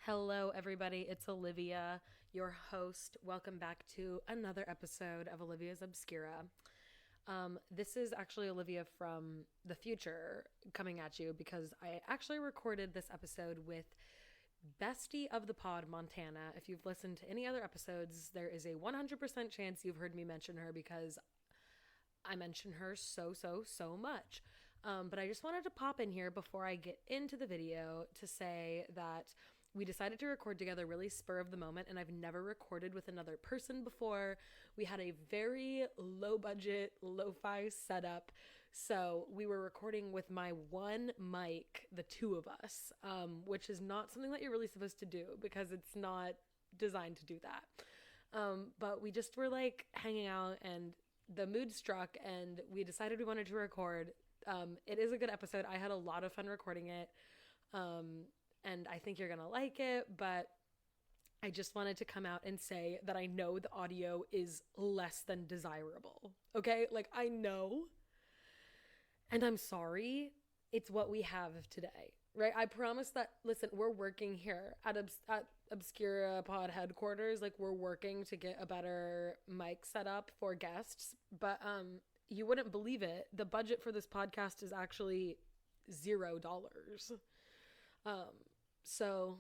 Hello, everybody. It's Olivia, your host. Welcome back to another episode of Olivia's Obscura. This is actually Olivia from the future coming at you because I actually recorded this episode with bestie of the pod, Montana. If you've listened to any other episodes, there is a 100% chance you've heard me mention her because I mention her so much. But I just wanted to pop in here before I get into the video to say that we decided to record together really spur of the moment, and I've never recorded with another person before. We had a very low budget, lo-fi setup, so we were recording with my one mic, the two of us, which is not something that you're really supposed to do because it's not designed to do that. But we just were like hanging out and the mood struck and we decided we wanted to record. It is a good episode. I had a lot of fun recording it. And I think you're going to like it, but I just wanted to come out and say that I know the audio is less than desirable. Okay? Like, I know. And I'm sorry. It's what we have today, right? I promise that, listen, we're working here at Obscura Pod headquarters. Like, we're working to get a better mic set up for guests. But you wouldn't believe it. The budget for this podcast is actually $0. So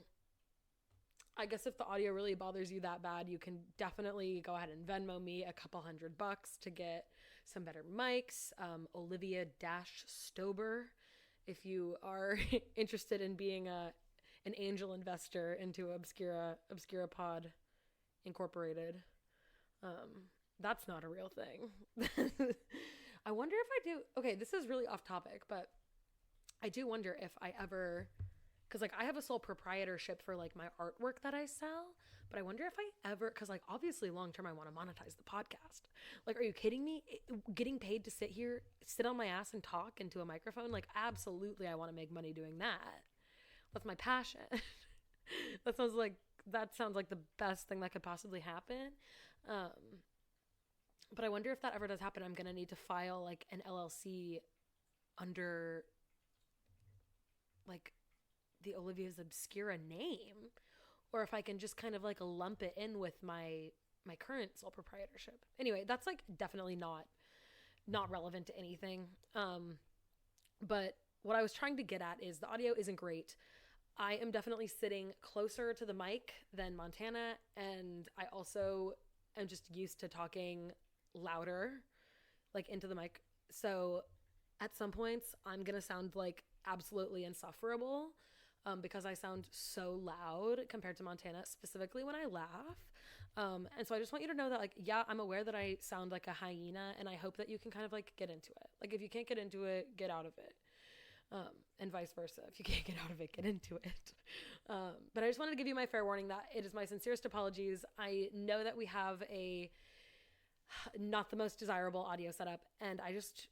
I guess if the audio really bothers you that bad, you can definitely go ahead and Venmo me a couple $100 to get some better mics. Olivia-Stober, if you are interested in being an angel investor into Obscura Pod Incorporated. That's not a real thing. I wonder if I do. Okay, this is really off topic, but I do wonder if I ever, because like I have a sole proprietorship for like my artwork that I sell, but I wonder if I ever, because like obviously long term I want to monetize the podcast. Like, are you kidding me? Getting paid to sit on my ass and talk into a microphone? Like, absolutely, I want to make money doing that. That's my passion. That sounds like the best thing that could possibly happen. But I wonder if that ever does happen, I'm gonna need to file like an LLC under like the Olivia's Obscura name, or if I can just kind of like lump it in with my current sole proprietorship. Anyway, that's like definitely not relevant to anything. But what I was trying to get at is the audio isn't great. I am definitely sitting closer to the mic than Montana, and I also am just used to talking louder, like into the mic. So at some points I'm gonna sound like absolutely insufferable because I sound so loud compared to Montana, specifically when I laugh. And so I just want you to know that, like, yeah, I'm aware that I sound like a hyena, and I hope that you can kind of like get into it. Like, if you can't get into it, get out of it. And vice versa. If you can't get out of it, get into it. But I just wanted to give you my fair warning that it is my sincerest apologies. I know that we have a not the most desirable audio setup, and I just,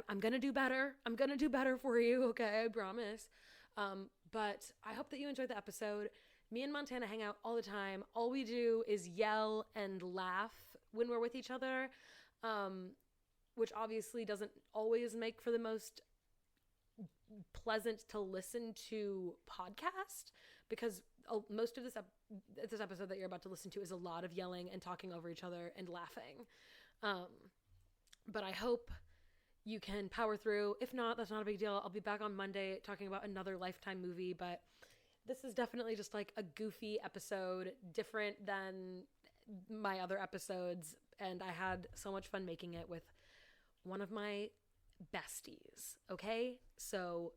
I'm going to do better. I'm going to do better for you. Okay. I promise. But I hope that you enjoyed the episode. Me and Montana hang out all the time. All we do is yell and laugh when we're with each other, which obviously doesn't always make for the most pleasant to listen to podcast, because most of this episode that you're about to listen to is a lot of yelling and talking over each other and laughing. But I hope you can power through. If not, that's not a big deal. I'll be back on Monday talking about another Lifetime movie, but this is definitely just like a goofy episode, different than my other episodes, and I had so much fun making it with one of my besties. Okay, so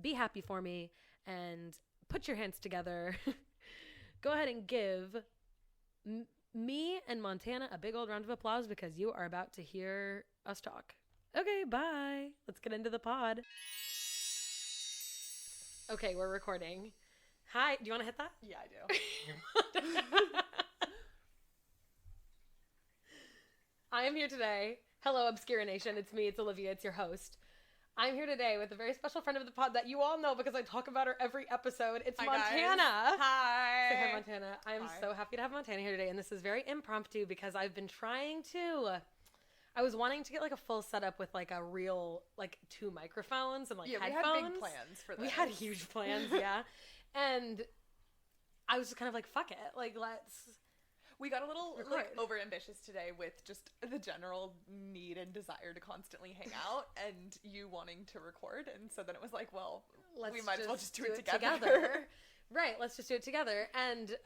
be happy for me and put your hands together. Go ahead and give me and Montana a big old round of applause because you are about to hear us talk. Okay, bye. Let's get into the pod. Okay, we're recording. Hi, do you want to hit that? Yeah, I do. I am here today. Hello, Obscura Nation. It's me. It's Olivia. It's your host. I'm here today with a very special friend of the pod that you all know because I talk about her every episode. It's Hi, Montana. Guys. Hi. Say hi, Montana. I am so happy to have Montana here today, and this is very impromptu because I've been trying to... I was wanting to get like a full setup with like a real, like 2 microphones and like headphones. We had big plans for this. We had huge plans, yeah. And I was just kind of like, fuck it. Like, let's... We got a little record. like over ambitious today with just the general need and desire to constantly hang out and you wanting to record. And so then it was like, well, we might as well just do it together. Right. Let's just do it together. And,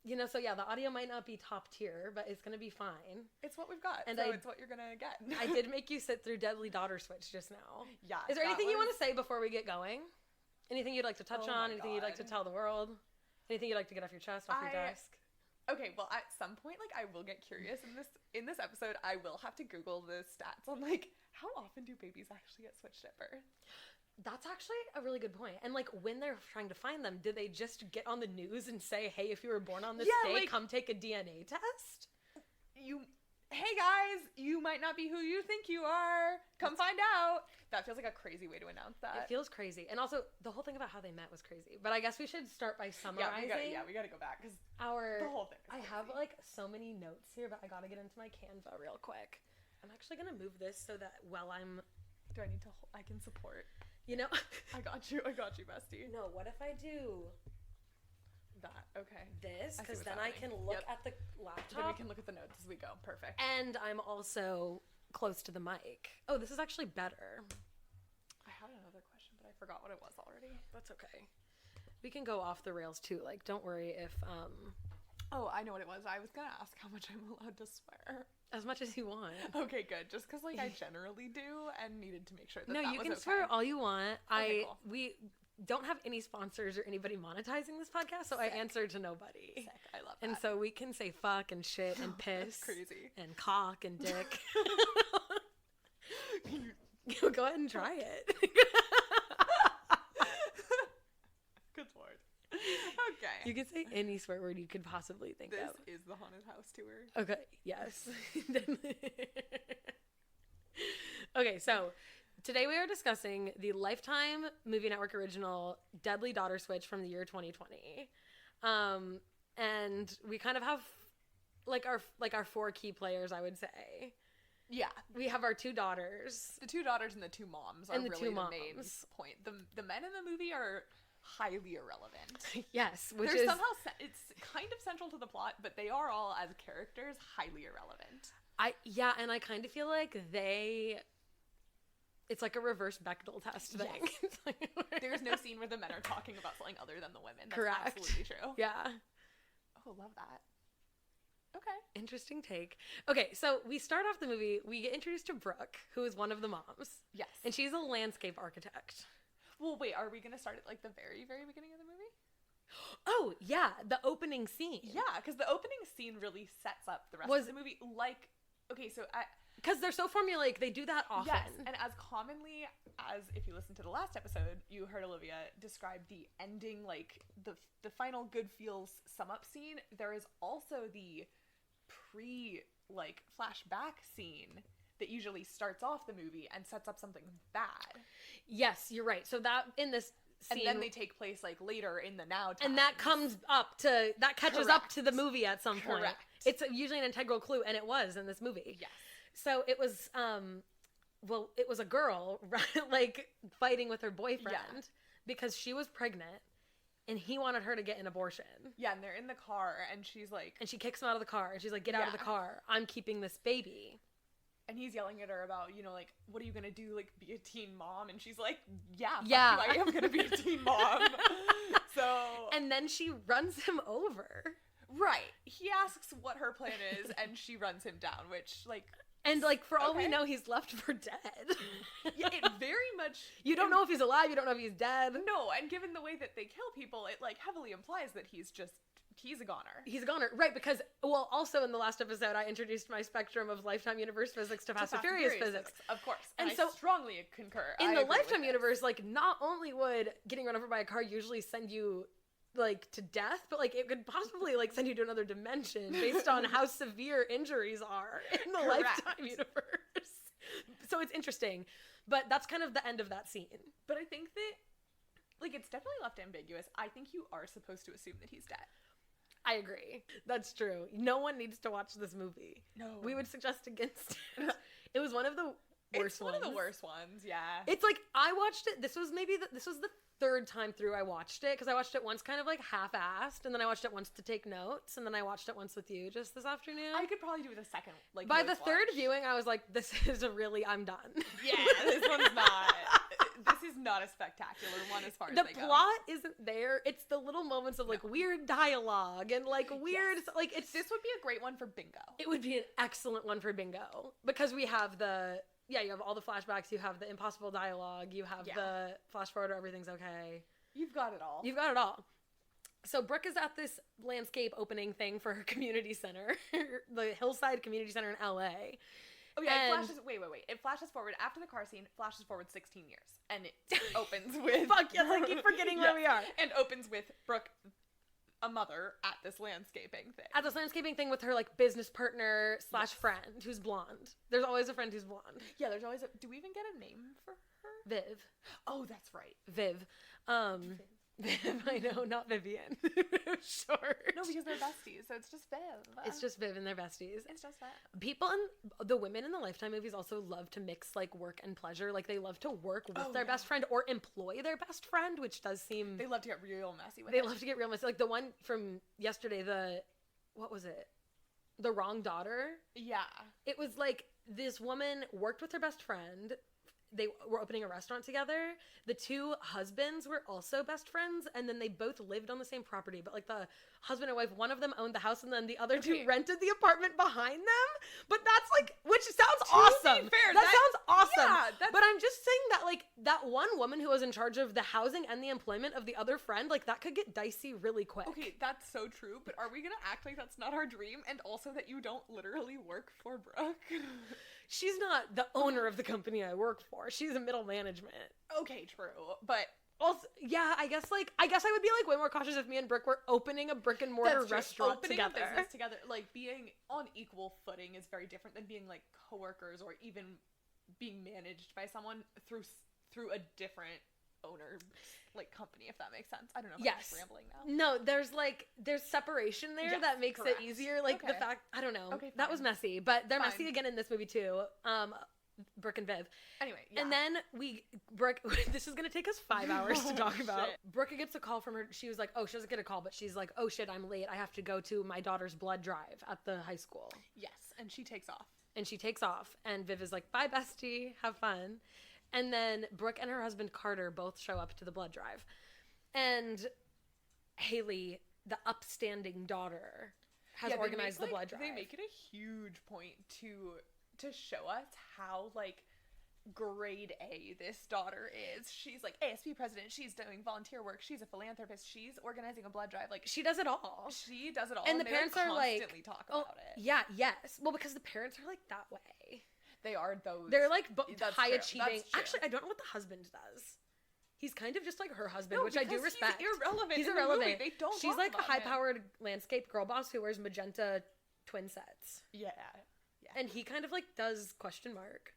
you know, so yeah, the audio might not be top tier, but it's going to be fine. It's what we've got. And so it's what you're going to get. I did make you sit through Deadly Daughter Switch just now. Yeah. Is there anything you want to say before we get going? Anything you'd like to touch on? Anything you'd like to tell the world? Anything you'd like to get off your chest, off your desk? Okay, well, at some point, like, I will get curious in this episode. I will have to Google the stats on, like, how often do babies actually get switched at birth? That's actually a really good point. And, like, when they're trying to find them, do they just get on the news and say, hey, if you were born on this day, like, come take a DNA test? Hey guys, you might not be who you think you are. Come find out. That feels like a crazy way to announce that. It feels crazy. And also, the whole thing about how they met was crazy. But I guess we should start by summarizing. We gotta go back, because the whole thing is I crazy. have, like, so many notes here, but I gotta get into my Canva real quick. I'm actually gonna move this so that while I'm... Do I need to... I can support. You know... I got you, bestie. No, what if I do... That, okay. This, because then I can look at the laptop. Then we can look at the notes as we go. Perfect. And I'm also close to the mic. Oh, this is actually better. I had another question, but I forgot what it was already. That's okay. We can go off the rails too. Like, don't worry if Oh, I know what it was. I was gonna ask how much I'm allowed to swear. As much as you want. Okay, good. Just because, like, I generally do, and needed to make sure that no, that you was can okay. swear all you want. Okay, cool. We don't have any sponsors or anybody monetizing this podcast, so Sick. I answer to nobody. Sick. I love that. And so we can say fuck and shit and piss. That's crazy. And cock and dick. Go ahead and try it. Good lord. Okay. You can say any swear word you could possibly think of. This is the haunted house tour. Okay, yes. Okay, so today we are discussing the Lifetime Movie Network original Deadly Daughter Switch from the year 2020. And we kind of have our four key players, I would say. Yeah. We have our two daughters. The two daughters and the two moms are really the main point. The men in the movie are highly irrelevant. Yes, which is somehow it's kind of central to the plot, but they are all as characters highly irrelevant. And I kind of feel like it's like a reverse Bechdel test thing. Yes. There's no scene where the men are talking about something other than the women. That's correct. Absolutely true. Yeah. Oh, love that. Okay. Interesting take. Okay, so we start off the movie, we get introduced to Brooke, who is one of the moms. Yes. And she's a landscape architect. Well, wait, are we going to start at, like, the very, very beginning of the movie? Oh, yeah, the opening scene. Yeah, because the opening scene really sets up the rest of the movie. Like, okay, so... Because they're so formulaic, they do that often. Yes, and as commonly as, if you listen to the last episode, you heard Olivia describe the ending, like, the final good feels sum-up scene, there is also the flashback scene that usually starts off the movie and sets up something bad. Yes, you're right. So that, in this scene... And then they take place, like, later in the now times. And that catches up to the movie at some point. Correct. It's usually an integral clue, and it was in this movie. Yes. So it was, it was a girl, like, fighting with her boyfriend because she was pregnant, and he wanted her to get an abortion. Yeah, and they're in the car, and she's like... And she kicks him out of the car, and she's like, get out of the car. I'm keeping this baby. And he's yelling at her about, you know, like, what are you gonna do, like, be a teen mom? And she's like, yeah, I am gonna be a teen mom. So... And then she runs him over. Right. He asks what her plan is, and she runs him down, which, like... And, like, for all we know, he's left for dead. Yeah, it very much... You don't know if he's alive, you don't know if he's dead. No, and given the way that they kill people, it, like, heavily implies that he's a goner. He's a goner, right, because, well, also in the last episode, I introduced my spectrum of Lifetime universe physics to Fast and Furious physics. Of course. And so, I strongly concur. In the Lifetime universe, like, not only would getting run over by a car usually send you, like, to death, but, like, it could possibly, like, send you to another dimension based on how severe injuries are in the Lifetime universe. So it's interesting, but that's kind of the end of that scene. But I think that, like, it's definitely left ambiguous. I think you are supposed to assume that he's dead. I agree. That's true. No one needs to watch this movie. No. We would suggest against it. It was one of the worst ones. It's one of the worst ones, yeah. It's like, I watched it, this was the third time through I watched it, because I watched it once kind of like half-assed, and then I watched it once to take notes, and then I watched it once with you just this afternoon. I could probably do it a second. Like by the third viewing, I was like, this is I'm done. Yeah, this one's not. This is not a spectacular one as far as the plot isn't there. It's the little moments of like weird dialogue and like weird like it's. This would be a great one for bingo. It would be an excellent one for bingo, because we have you have all the flashbacks, you have the impossible dialogue, you have the flash forward where everything's okay. You've got it all. You've got it all. So Brooke is at this landscape opening thing for her community center, the Hillside Community Center in LA. Oh yeah, it flashes, wait. It flashes forward after the car scene, flashes forward 16 years. And it opens with... Fuck yes, I keep forgetting where we are. And opens with Brooke, a mother, at this landscaping thing. At this landscaping thing with her, like, business partner / friend who's blonde. There's always a friend who's blonde. Yeah, there's always a... Do we even get a name for her? Viv. Oh, that's right. Viv. Viv, I know, not Vivian. Short. No, because they're besties, so it's just Viv. It's just Viv and their besties. It's just Viv. People and the women in the Lifetime movies also love to mix like work and pleasure. Like they love to work with their best friend or employ their best friend, which does seem... They love to get real messy with it. They love to get real messy. Like the one from yesterday, what was it? The Wrong Daughter? Yeah. It was like this woman worked with her best friend. They were opening a restaurant together. The two husbands were also best friends, and then they both lived on the same property. But like the husband and wife, one of them owned the house, and then the other two rented the apartment behind them. But that's like, which sounds awesome. Fair, that sounds awesome. Yeah, but I'm just saying that like that one woman who was in charge of the housing and the employment of the other friend, like that could get dicey really quick. Okay, that's so true. But are we gonna act like that's not our dream, and also that you don't literally work for Brooke? She's not the owner of the company I work for. She's in middle management. Okay, true. But also, yeah, I guess I would be like way more cautious if me and Brooke were opening a brick and mortar restaurant opening together. A business together, like being on equal footing is very different than being like coworkers or even being managed by someone through a different owner like company, if that makes sense. I don't know if I'm just rambling now. No, there's separation there that makes it easier. Like the fact, I don't know. Okay, that was messy, but they're messy again in this movie too. Brooke and Viv. Anyway, and then Brooke, this is going to take us 5 hours to talk about. Brooke gets a call from her. She was like, oh, she doesn't get a call, but she's like, oh shit, I'm late. I have to go to my daughter's blood drive at the high school. Yes, and she takes off. And Viv is like, bye bestie, have fun. And then Brooke and her husband Carter both show up to the blood drive. And Haley, the upstanding daughter, has organized the blood drive. They make it a huge point to show us how like grade A this daughter is. She's like ASP president, she's doing volunteer work, she's a philanthropist, she's organizing a blood drive. Like she does it all. And the parents are like talk about it. Yeah, yes. Well, because the parents are like that way. They are those. They're like high achieving. Actually, I don't know what the husband does. He's kind of just like her husband, which I do respect. He's irrelevant. He's irrelevant. They don't. She's like a high-powered landscape girl boss who wears magenta twin sets. Yeah. And he kind of like does question mark.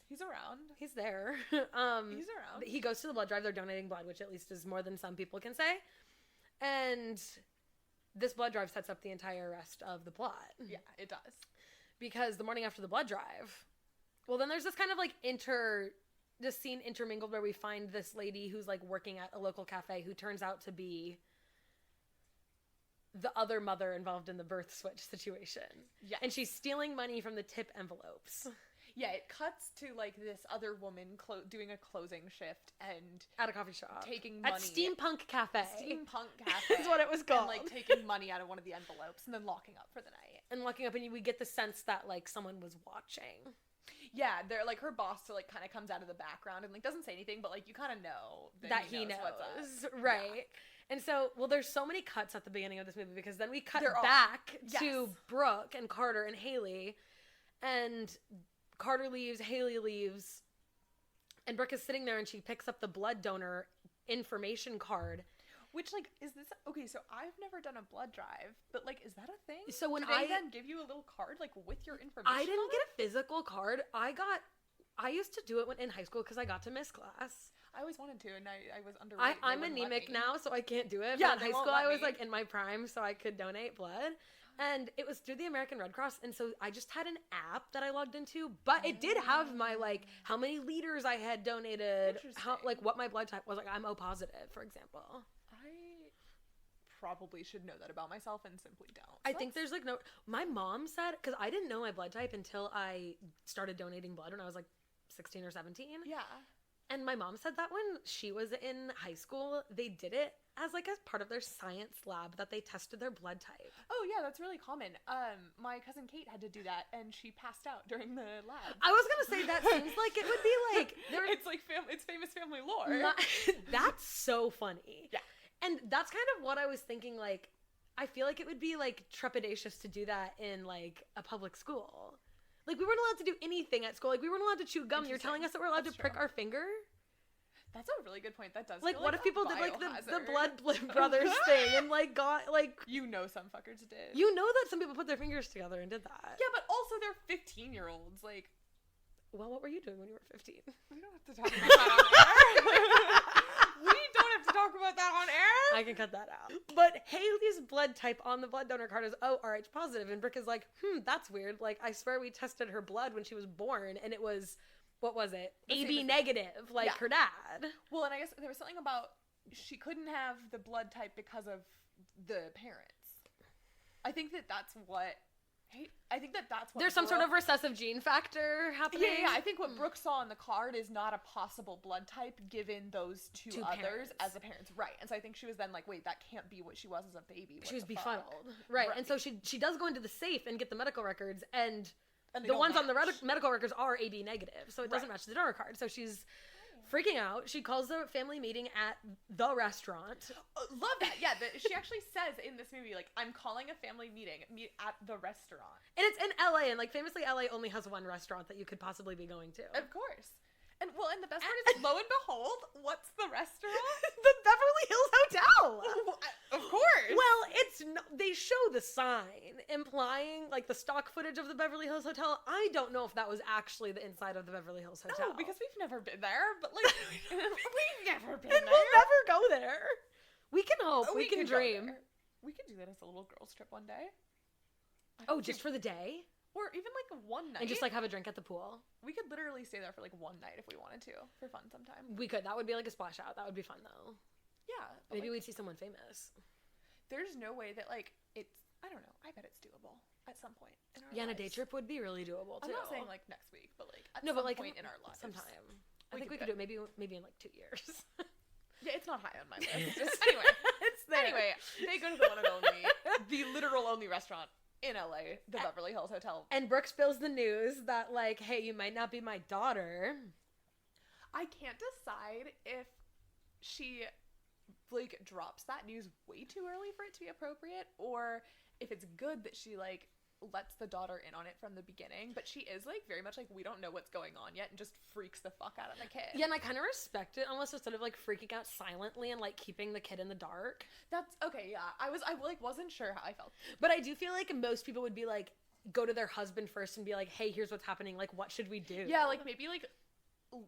He's around. He's there. He's around. He goes to the blood drive. They're donating blood, which at least is more than some people can say. And this blood drive sets up the entire rest of the plot. Yeah, it does. Because the morning after the blood drive, well, then there's this kind of like this scene intermingled where we find this lady who's like working at a local cafe who turns out to be the other mother involved in the birth switch situation. Yeah. And she's stealing money from the tip envelopes. Yeah, it cuts to like this other woman doing a closing shift and at a coffee shop. Taking money. At Steampunk Cafe. Steampunk Cafe. Is what it was called. And like taking money out of one of the envelopes and then locking up for the night. And locking up, and we get the sense that like someone was watching. Yeah, they're like her boss like kind of comes out of the background and like doesn't say anything, but like you kind of know that he knows what's up. Right. Yeah. And so, well, there's so many cuts at the beginning of this movie because then we cut back to Brooke and Carter and Haley, and Carter leaves, Haley leaves, and Brooke is sitting there and she picks up the blood donor information card. Which, like, is this... Okay, so I've never done a blood drive, but, like, is that a thing? So when Do they then give you a little card, like, with your information I didn't get a physical card. I used to do it in high school because I got to miss class. I always wanted to, and I was underweight. I'm anemic now, so I can't do it. Yeah, but in high school, I was, like, in my prime, so I could donate blood. And it was through the American Red Cross, and so I just had an app that I logged into, but it did have my, like, how many liters I had donated, how, like, what my blood type was. Like, I'm O positive, for example. I probably should know that about myself and simply don't. So I think there's, like, no... My mom said... Because I didn't know my blood type until I started donating blood when I was, like, 16 or 17. Yeah. And my mom said that when she was in high school, they did it as, like, a part of their science lab, that they tested their blood type. Oh, yeah, that's really common. My cousin Kate had to do that, and she passed out during the lab. I was gonna say, that seems like it would be, like... It's, like, it's famous family lore. That's so funny. Yeah. And that's kind of what I was thinking, like, I feel like it would be, like, trepidatious to do that in, like, a public school. Like, we weren't allowed to do anything at school. Like, we weren't allowed to chew gum. You're telling us that we're allowed to prick our finger? That's a really good point. That does like, feel what like if people did, like, the Blood Brothers thing and, like, got, like... You know some fuckers did. You know that some people put their fingers together and did that. Yeah, but also they're 15-year-olds. Like... Well, what were you doing when you were 15? We don't have to talk about that on air. We don't have to talk about that on air. I can cut that out. But Haley's blood type on the blood donor card is Rh positive, and Brooke is like, that's weird. Like, I swear we tested her blood when she was born, and it was, what was it? AB negative, like her dad. Well, and I guess there was something about she couldn't have the blood type because of the parents. I think that's what... I think that's what there's some sort of recessive gene factor happening. Yeah. I think what Brooke saw on the card is not a possible blood type given those two others parents. As the parents. Right. And so I think she was then like, wait, that can't be what she was as a baby. What she was befuddled. Right. And so she does go into the safe and get the medical records, and the ones on the medical records are AB negative. So it doesn't match the donor card. So she's freaking out. She calls a family meeting at the restaurant. Love that. Yeah, she actually says in this movie, like, I'm calling a family meeting at the restaurant. And it's in LA, and, like, famously LA only has one restaurant that you could possibly be going to. Of course. And, well, and the best part is, lo and behold, what's the restaurant? The Beverly Hills Hotel! Of course! Well, they show the sign implying, like, the stock footage of the Beverly Hills Hotel. I don't know if that was actually the inside of the Beverly Hills Hotel. No, because we've never been there, but, like, we've never been there. We'll never go there. We can hope. We can dream. We could do that as a little girls' trip one day. Just for the day? Or even, like, one night. And just, like, have a drink at the pool? We could literally stay there for, like, one night if we wanted to. For fun sometime. We could. That would be, like, a splash out. That would be fun, though. Yeah. Maybe we'd see someone famous. There's no way that, like, it's... I don't know. I bet it's doable at some point in our lives. Yeah, and a day trip would be really doable, too. I'm not saying, like, next week, but, like, at some point in our lives. Sometime. I think we could do it maybe in, like, 2 years. Yeah, it's not high on my list. Anyway. It's there. Anyway, they go to the one and only, the literal only restaurant in LA, the Beverly Hills Hotel. And Brooke spills the news that, like, hey, you might not be my daughter. I can't decide if she, like, drops that news way too early for it to be appropriate, or if it's good that she, like, lets the daughter in on it from the beginning. But she is, like, very much like, we don't know what's going on yet, and just freaks the fuck out of the kid. Yeah, and I kind of respect it almost, instead of, like, freaking out silently and, like, keeping the kid in the dark. That's okay. Yeah, I wasn't sure how I felt, but I do feel like most people would be like, go to their husband first and be like, hey, here's what's happening, like, what should we do? Yeah, like, maybe, like,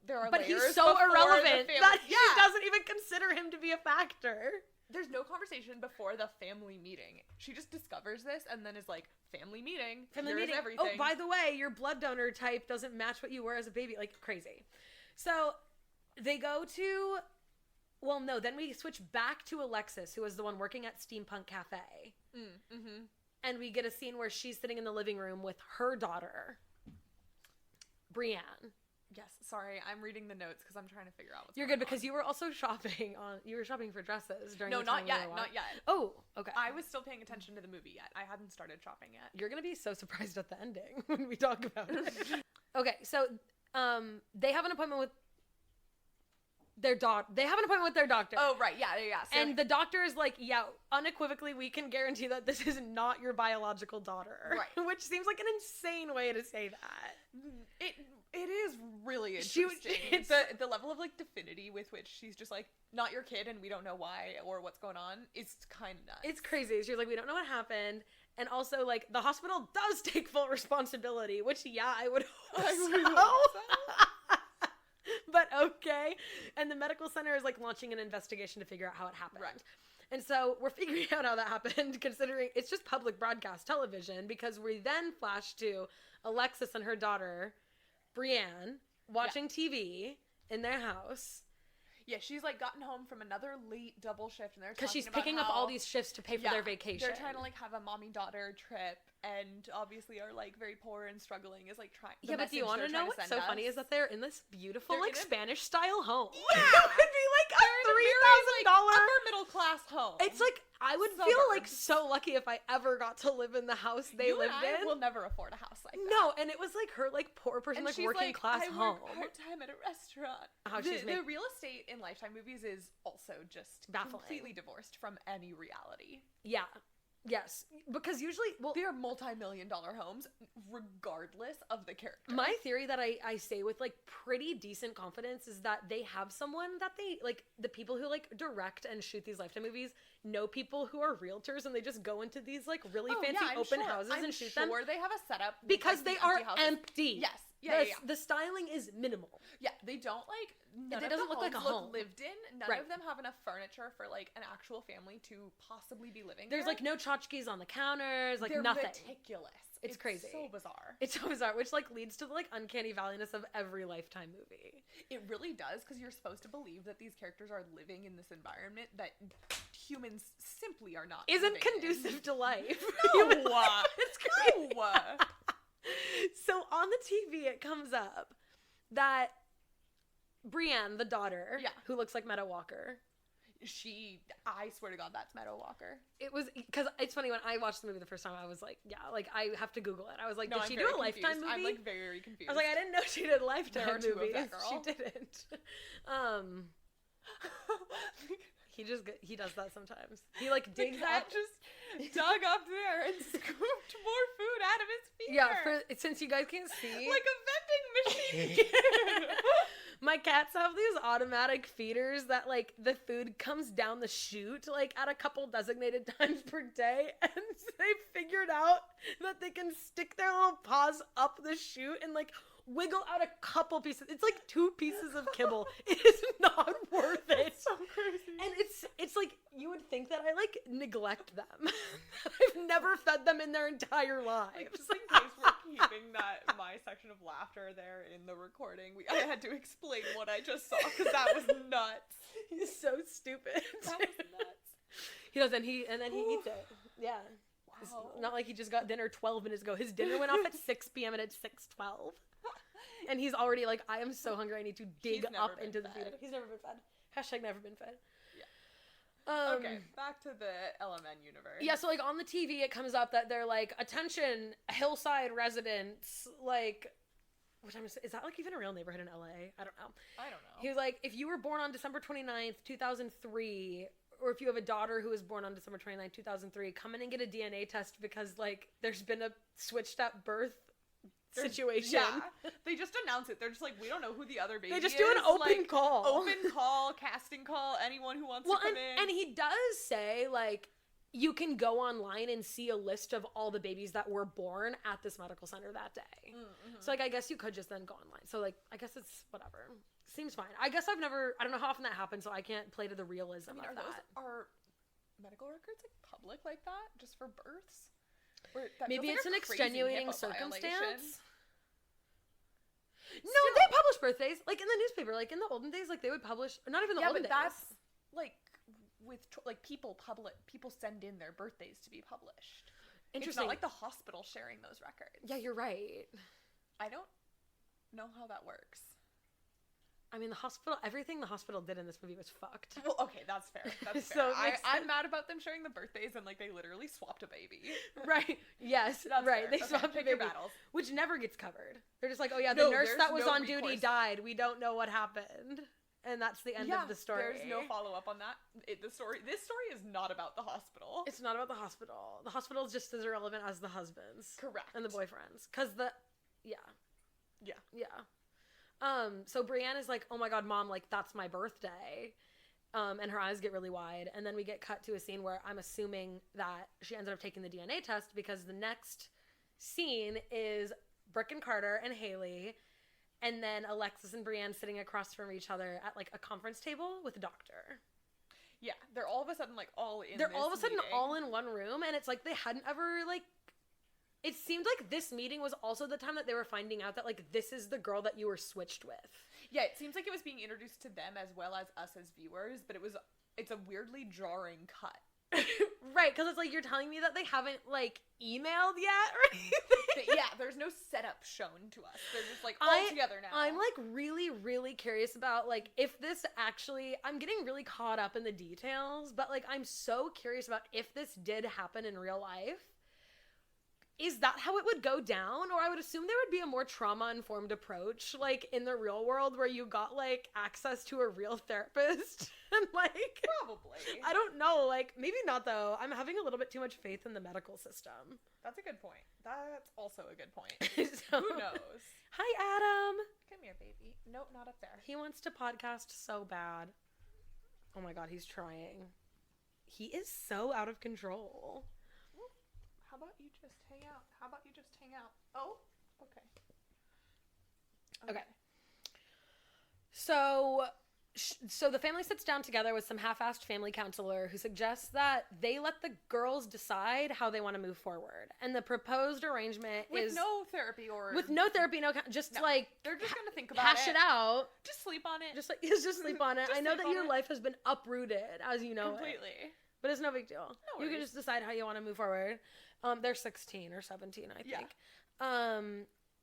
there are but layers he's so irrelevant that she yeah. doesn't even consider him to be a factor. There's no conversation before the family meeting. She just discovers this and then is like, family meeting. Everything. Oh, by the way, your blood donor type doesn't match what you were as a baby. Like, crazy. So they go to... Well, no, then we switch back to Alexis, who was the one working at Steampunk Cafe. Mm-hmm. And we get a scene where she's sitting in the living room with her daughter, Brienne. Yes, sorry, I'm reading the notes because I'm trying to figure out what's You're good, because you were also shopping for dresses during the time. No, not yet. Oh, okay. I was still paying attention to the movie yet. I hadn't started shopping yet. You're going to be so surprised at the ending when we talk about it. Okay, so they have an appointment with their doctor. Oh, right, yeah. So, and the doctor is like, yeah, unequivocally, we can guarantee that this is not your biological daughter. Right. Which seems like an insane way to say that. It is really interesting. It's the level of, like, definity with which she's just like, not your kid and we don't know why or what's going on. It's kind of nuts. It's crazy. She's like, we don't know what happened. And also, like, the hospital does take full responsibility, which, yeah, I would hope so. But okay. And the medical center is, like, launching an investigation to figure out how it happened. Right. And so we're figuring out how that happened, considering it's just public broadcast television, because we then flash to Alexis and her daughter, Brienne, watching TV in their house. Yeah, she's like gotten home from another late double shift, and they're because she's picking up all these shifts to pay for their vacation. They're trying to like have a mommy-daughter trip, and obviously are like very poor and struggling. Is like trying. Yeah, but do you want to know what's so funny is that they're in this beautiful like Spanish style home. Yeah, it would be like a $3,000 upper middle class home. It's like I would feel like so lucky if I ever got to live in the house they lived in. I will never afford a house like that. No, and it was like her like poor person, like working class home. I work part-time at a restaurant. The real estate in Lifetime movies is also just baffling. Completely divorced from any reality. Yeah. Yes, because usually, they're multi-million-dollar homes, regardless of the character. My theory that I say with like pretty decent confidence is that they have someone that they like. The people who like direct and shoot these Lifetime movies know people who are realtors, and they just go into these like really fancy open houses and shoot them. I'm sure they have a setup because they are empty. Yes. The styling is minimal. Yeah, they don't like. It doesn't look like a home lived in. None of them have enough furniture for like an actual family to possibly be living. There's like no tchotchkes on the counters, like nothing. Meticulous. It's crazy. So bizarre. It's so bizarre, which like leads to the like uncanny valleyness of every Lifetime movie. It really does, because you're supposed to believe that these characters are living in this environment that humans simply are not. Isn't conducive to life. No, it's crazy. No. So on the TV, it comes up that Brienne, the daughter, who looks like Meadow Walker. I swear to God, that's Meadow Walker. It was, because it's funny, when I watched the movie the first time, I was like, yeah, like, I have to Google it. I was like, did she do a Lifetime movie? I'm like very confused. I was like, I didn't know she did Lifetime movies. She didn't. He does that sometimes. He like digs up. Just dug up there and scooped more food out of his feeder. Yeah, since you guys can't see. Like a vending machine. My cats have these automatic feeders that like the food comes down the chute like at a couple designated times per day, and they figured out that they can stick their little paws up the chute and like wiggle out a couple pieces. It's like 2 pieces of kibble. It is not worth it. It's so crazy. And it's like you would think that I like neglect them. I've never fed them in their entire lives. Like, just in case we're keeping my section of laughter there in the recording, I had to explain what I just saw because that was nuts. He's so stupid. That was nuts. He does, and then he eats it. Yeah. Wow. It's not like he just got dinner 12 minutes ago. His dinner went off at 6 p.m. and it's 6:12. And he's already like, I am so hungry, I need to dig up into the feeder. He's never been fed. Hashtag never been fed. Yeah. Okay, back to the LMN universe. Yeah, so like on the TV it comes up that they're like, attention, hillside residents, like, is that like even a real neighborhood in LA? I don't know. He was like, if you were born on December 29th, 2003, or if you have a daughter who was born on December 29th, 2003, come in and get a DNA test because like there's been a switched up birth situation. Yeah. They just announce it. They're just like, we don't know who the other baby is. They just do an open call. Open call, casting call, anyone who wants to come in. And he does say, like, you can go online and see a list of all the babies that were born at this medical center that day. Mm-hmm. So, like, I guess you could just then go online. So, like, I guess it's whatever. Seems fine. I guess I don't know how often that happens, so I can't play to the realism of that. Are medical records, like, public like that? Just for births? Maybe it's an extenuating circumstance. No, Still. they publish birthdays. Like, in the newspaper. Like, in the olden days, like, they would publish... Not even the olden days. Yeah, but that's, like, with people send in their birthdays to be published. Interesting. It's not like the hospital sharing those records. Yeah, you're right. I don't know how that works. I mean, everything the hospital did in this movie was fucked. Well, okay, that's fair. That's fair. I'm mad about them sharing the birthdays and, like, they literally swapped a baby. Right. Yes. That's right. Fair. They swapped a baby. Your battles. Which never gets covered. They're just like, oh yeah, the nurse that was on duty died. We don't know what happened. And that's the end of the story. There's no follow-up on that. This story is not about the hospital. It's not about the hospital. The hospital is just as irrelevant as the husbands. Correct. And the boyfriends. Because Yeah. Yeah. So Brienne is like, oh my god, Mom, like, that's my birthday. And her eyes get really wide. And then we get cut to a scene where I'm assuming that she ended up taking the DNA test because the next scene is Brooke and Carter and Haley, and then Alexis and Brienne sitting across from each other at, like, a conference table with a doctor. Yeah, they're all of a sudden, like, all in They're this all of a sudden meeting. all in one room, and it's like they hadn't ever, like, it seemed like this meeting was also the time that they were finding out that, like, this is the girl that you were switched with. Yeah, it seems like it was being introduced to them as well as us as viewers, but it's a weirdly jarring cut. Right, because it's like you're telling me that they haven't, like, emailed yet or anything. Yeah, there's no setup shown to us. They're just, like, all together now. I'm, like, really, really curious about, like, if this actually, I'm getting really caught up in the details, but, like, I'm so curious about if this did happen in real life. Is that how it would go down? Or I would assume there would be a more trauma-informed approach, like, in the real world where you got, like, access to a real therapist. And, like... Probably. I don't know. Like, maybe not, though. I'm having a little bit too much faith in the medical system. That's a good point. That's also a good point. So, who knows? Hi, Adam. Come here, baby. Nope, not up there. He wants to podcast so bad. Oh my god, he's trying. He is so out of control. How about you just hang out? Oh, okay. So the family sits down together with some half-assed family counselor who suggests that they let the girls decide how they want to move forward. And the proposed arrangement with is... no therapy, just no. like... They're just going to think about hash it out. Just sleep on it. Just sleep on it. I know that your life has been uprooted, as you know completely. But it's no big deal. No you can just decide how you want to move forward. They're 16 or 17, I think. Yeah.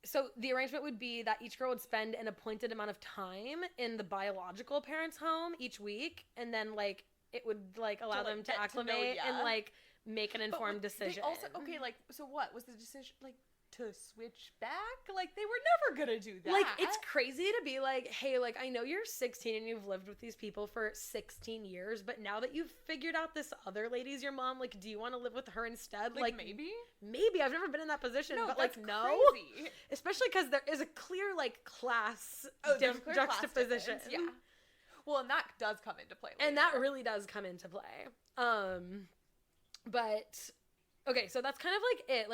So the arrangement would be that each girl would spend an appointed amount of time in the biological parent's home each week, and then, like, it would, like, allow them to acclimate and, like, make an informed decision. Also, okay, like, so what was the decision, like, to switch back? Like, they were never gonna do that. Like, it's crazy to be like, hey, like, I know you're 16 and you've lived with these people for 16 years, but now that you've figured out this other lady's your mom, like, do you want to live with her instead? Like maybe I've never been in that position, no, but, that's like, no. crazy. Especially because there is a clear, like, class juxtaposition. Yeah. Well, and that does come into play later. And that really does come into play. But, okay, so that's kind of, like, it.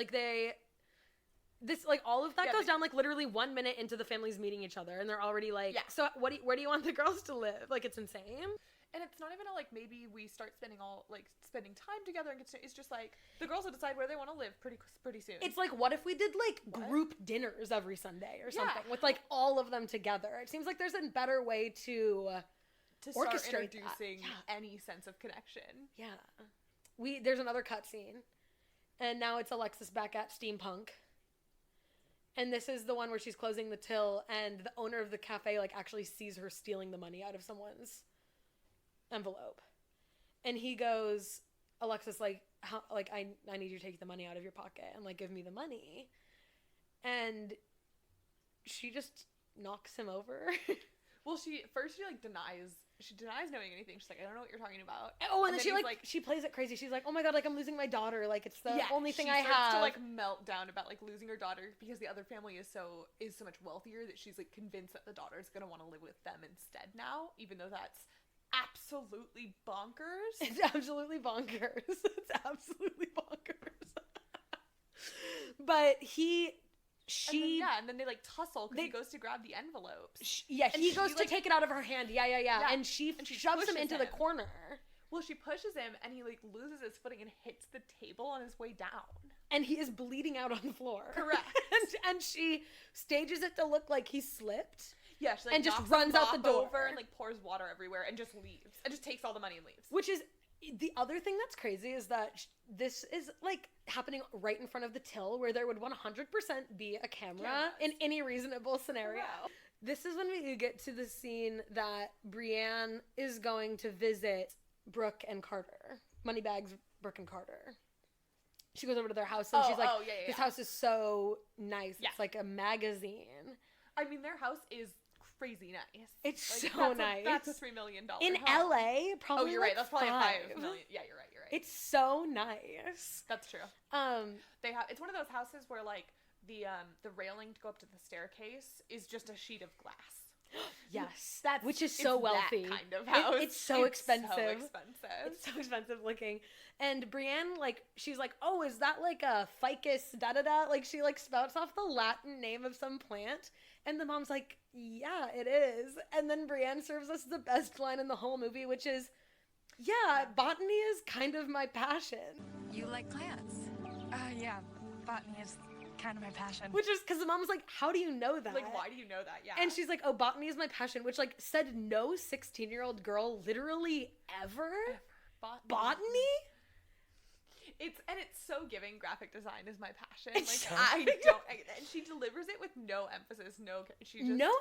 Like, all of that goes down, like, literally 1 minute into the families meeting each other, and they're already like, so where do you want the girls to live? Like, it's insane. And it's not even like, maybe we start spending time together, and it's just, like, the girls will decide where they want to live pretty soon. It's like, what if we did, like, group dinners every Sunday or something with, like, all of them together? It seems like there's a better way to start orchestrate introducing any sense of connection. Yeah. There's another cutscene, and now it's Alexis back at Steampunk. And this is the one where she's closing the till, and the owner of the cafe, like, actually sees her stealing the money out of someone's envelope. And he goes, Alexis, like, I need you to take the money out of your pocket and, like, give me the money. And she just knocks him over. Well, she like denies knowing anything. She's like, I don't know what you're talking about. Oh, and then she like she plays it crazy. She's like, oh my god, like, I'm losing my daughter. Like, it's the only thing I have. She starts to, like, melt down about, like, losing her daughter because the other family is so much wealthier that she's, like, convinced that the daughter's gonna want to live with them instead now, even though that's absolutely bonkers. It's absolutely bonkers. It's absolutely bonkers. But and then they, like, tussle because he goes to grab the envelopes. He goes to take it out of her hand. Yeah. And she shoves him into the corner. Well, she pushes him, and he, like, loses his footing and hits the table on his way down. And he is bleeding out on the floor. Correct. and she stages it to look like he slipped. Yeah, she, like, and just runs out the door over and, like, pours water everywhere and just leaves. And just takes all the money and leaves. Which is... The other thing that's crazy is that this is, like, happening right in front of the till, where there would 100% be a camera in any reasonable scenario. Wow. This is when we get to the scene that Brienne is going to visit Brooke and Carter. Moneybags, Brooke and Carter. She goes over to their house, and she's like, this house is so nice. Yeah. It's like a magazine. I mean, their house is crazy nice. It's, like, so nice. That's a $3 million in home. LA. Probably. Oh, you're right. That's probably $5 million. Yeah, you're right. It's so nice. That's true. It's one of those houses where, like, the railing to go up to the staircase is just a sheet of glass. Yes, which is so wealthy. That kind of house. It's so expensive. It's so expensive looking. And Brienne, like, she's like, oh, is that like a ficus da-da-da? Like, she, like, spouts off the Latin name of some plant. And the mom's like, yeah, it is. And then Brienne serves us the best line in the whole movie, which is, Yeah, botany is kind of my passion. You like plants? Yeah, botany is kind of my passion. Which is because the mom was like, how do you know that? Like, why do you know that? Yeah. And she's like, oh, botany is my passion, which like said no 16-year-old girl literally ever. Botany? It's so giving. Graphic design is my passion. It's Like, and she delivers it with no emphasis, no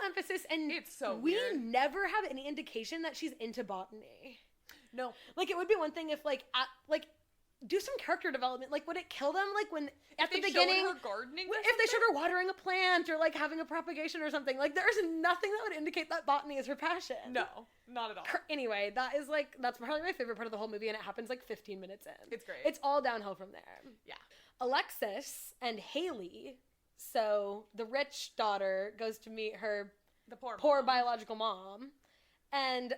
emphasis, and it's so we weird. never have any indication that she's into botany. No. Like, it would be one thing if do some character development. Like, would it kill them? Like, when at the beginning, showed her gardening, if they showed her watering a plant or like having a propagation or something, like there's nothing that would indicate that botany is her passion. No, not at all. Anyway, that's probably my favorite part of the whole movie, and it happens like 15 minutes in. It's great. It's all downhill from there. Yeah. Alexis and Haley, so the rich daughter goes to meet her the poor mom. Biological mom, and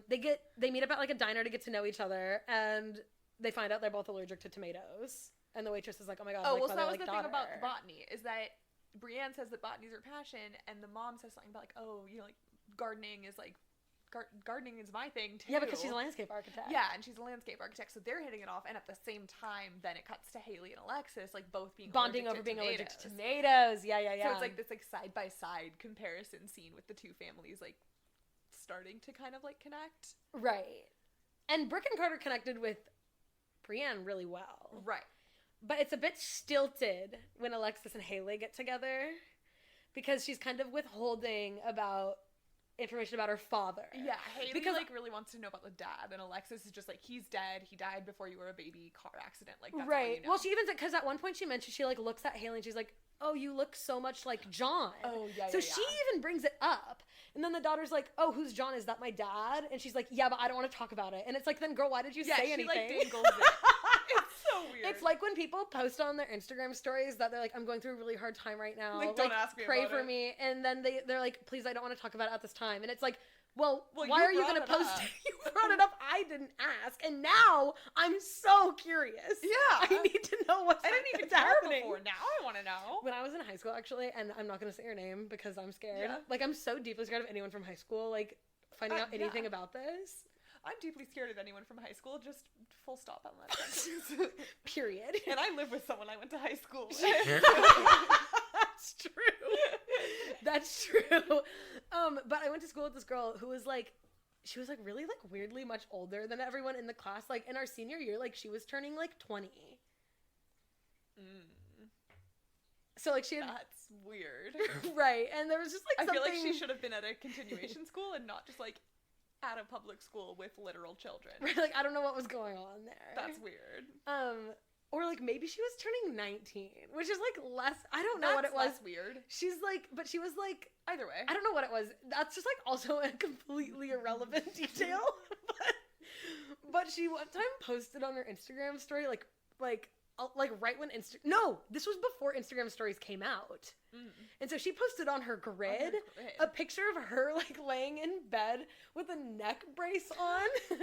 they meet up at like a diner to get to know each other, and they find out they're both allergic to tomatoes. And the waitress is like, oh my god, so that was like the daughter. thing about the botany, is that Brienne says that botany's her passion, and the mom says something about like, oh, like gardening is like, gardening is my thing too. Yeah, because she's a landscape architect. Yeah, and she's a landscape architect, so they're hitting it off, and at the same time, then it cuts to Haley and Alexis, like both being bonding over being tomatoes. allergic to tomatoes. Yeah. So it's like this like side-by-side comparison scene with the two families like starting to kind of like connect. Right. And Brooke and Carter connected with Brienne really well. Right. But it's a bit stilted when Alexis and Haley get together, because she's kind of withholding about information about her father. Yeah, Haley really wants to know about the dad, and Alexis is just like, he's dead. He died before you were a baby, car accident. Like, that's right. all you know. Well, she even said, because at one point she mentioned, she like looks at Haley and she's like, oh, you look so much like John. Oh, yeah, So she even brings it up. And then the daughter's like, oh, who's John? Is that my dad? And she's like, yeah, but I don't want to talk about it. And it's like, then girl, why did you say anything? Yeah, she like dangles it. It's so weird. It's like when people post on their Instagram stories that they're like, I'm going through a really hard time right now. Like, don't ask me pray about for it. me. And then they're like, please, I don't want to talk about it at this time. And it's like, well why you are you going to post it? You brought it up. I didn't ask. And now I'm so curious. Yeah. I need to know what's I didn't even happening. Before. Now I want to know. When I was in high school, actually, and I'm not going to say your name because I'm scared. Yeah. Like, I'm so deeply scared of anyone from high school, like, finding out anything about this. I'm deeply scared of anyone from high school. Just full stop on that sentence. Period. And I live with someone I went to high school with. That's true. That's true. But I went to school with this girl who was like, she was like really like weirdly much older than everyone in the class. Like in our senior year, like she was turning like 20. So like she had... That's weird. Right. And there was just like I feel like she should have been at a continuation school and not just like at a public school with literal children. Right, like I don't know what was going on there. That's weird. Or like maybe she was turning 19, which is like less, I don't know what it was. That's weird. She's like, but she was like, either way. I don't know what it was. That's just like also a completely irrelevant detail. but she one time posted on her Instagram story, like right when no, this was before Instagram stories came out. And so she posted on her grid a picture of her like laying in bed with a neck brace on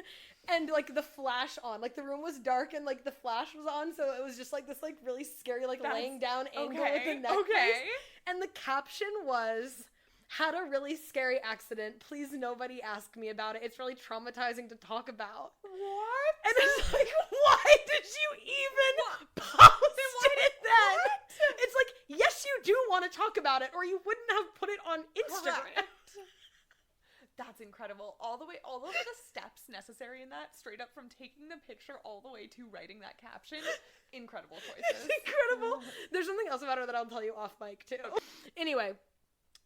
and like the flash on. Like the room was dark and like the flash was on, so it was just like this like really scary like laying down angle with the neck brace. And the caption was, had a really scary accident. Please nobody ask me about it. It's really traumatizing to talk about. What? And it's like, why did you even post it then? What? It's like, yes, you do want to talk about it, or you wouldn't have put it on Instagram. Correct. That's incredible. All of the steps necessary in that, straight up from taking the picture all the way to writing that caption, incredible choices. It's incredible. There's something else about her that I'll tell you off mic too. Okay. Anyway,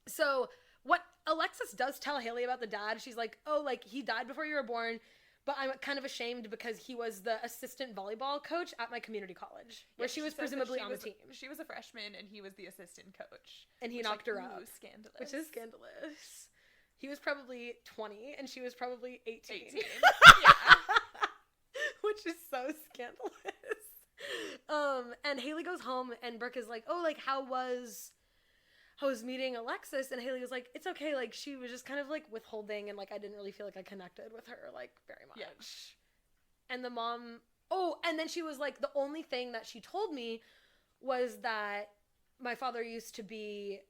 so what Alexis does tell Haley about the dad, she's like, oh, like he died before you were born, but I'm kind of ashamed because he was the assistant volleyball coach at my community college, where she was presumably on the team. She was a freshman and he was the assistant coach. And he knocked her up. Scandalous. Which is scandalous. He was probably 20 and she was probably 18. Yeah. Which is so scandalous. And Haley goes home and Brooke is like, oh, like how was meeting Alexis? And Haley was like, it's okay, like she was just kind of like withholding and like I didn't really feel like I connected with her like very much. Yeah. And the mom, and then she was like, the only thing that she told me was that my father used to be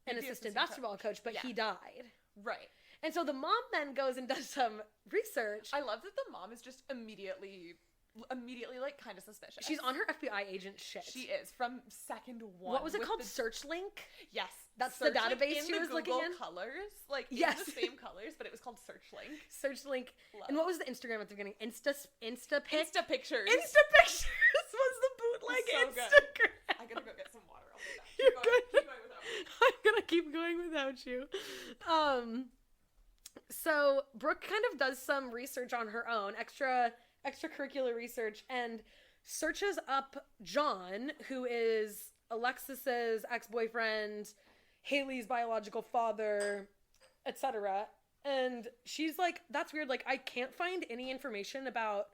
an assistant basketball coach, but he died. Right. And so the mom then goes and does some research. I love that the mom is just immediately like kind of suspicious. She's on her FBI agent shit. She is from second one. What was it called? Search Link? Yes. That's the database in she was the looking Google in? colors. Like, yes. in the same colors, but it was called Search Link. Search Link. Love. And what was the Instagram at the beginning? Insta Pictures. Insta Pictures was the bootleg So Instagram. good. I gotta go get some water. I'll be back. You're good. Keep going without me. I'm gonna keep going without you. So Brooke kind of does some research on her own, extracurricular research, and searches up John, who is Alexis's ex-boyfriend, Haley's biological father, etc. And she's like, that's weird. Like, I can't find any information about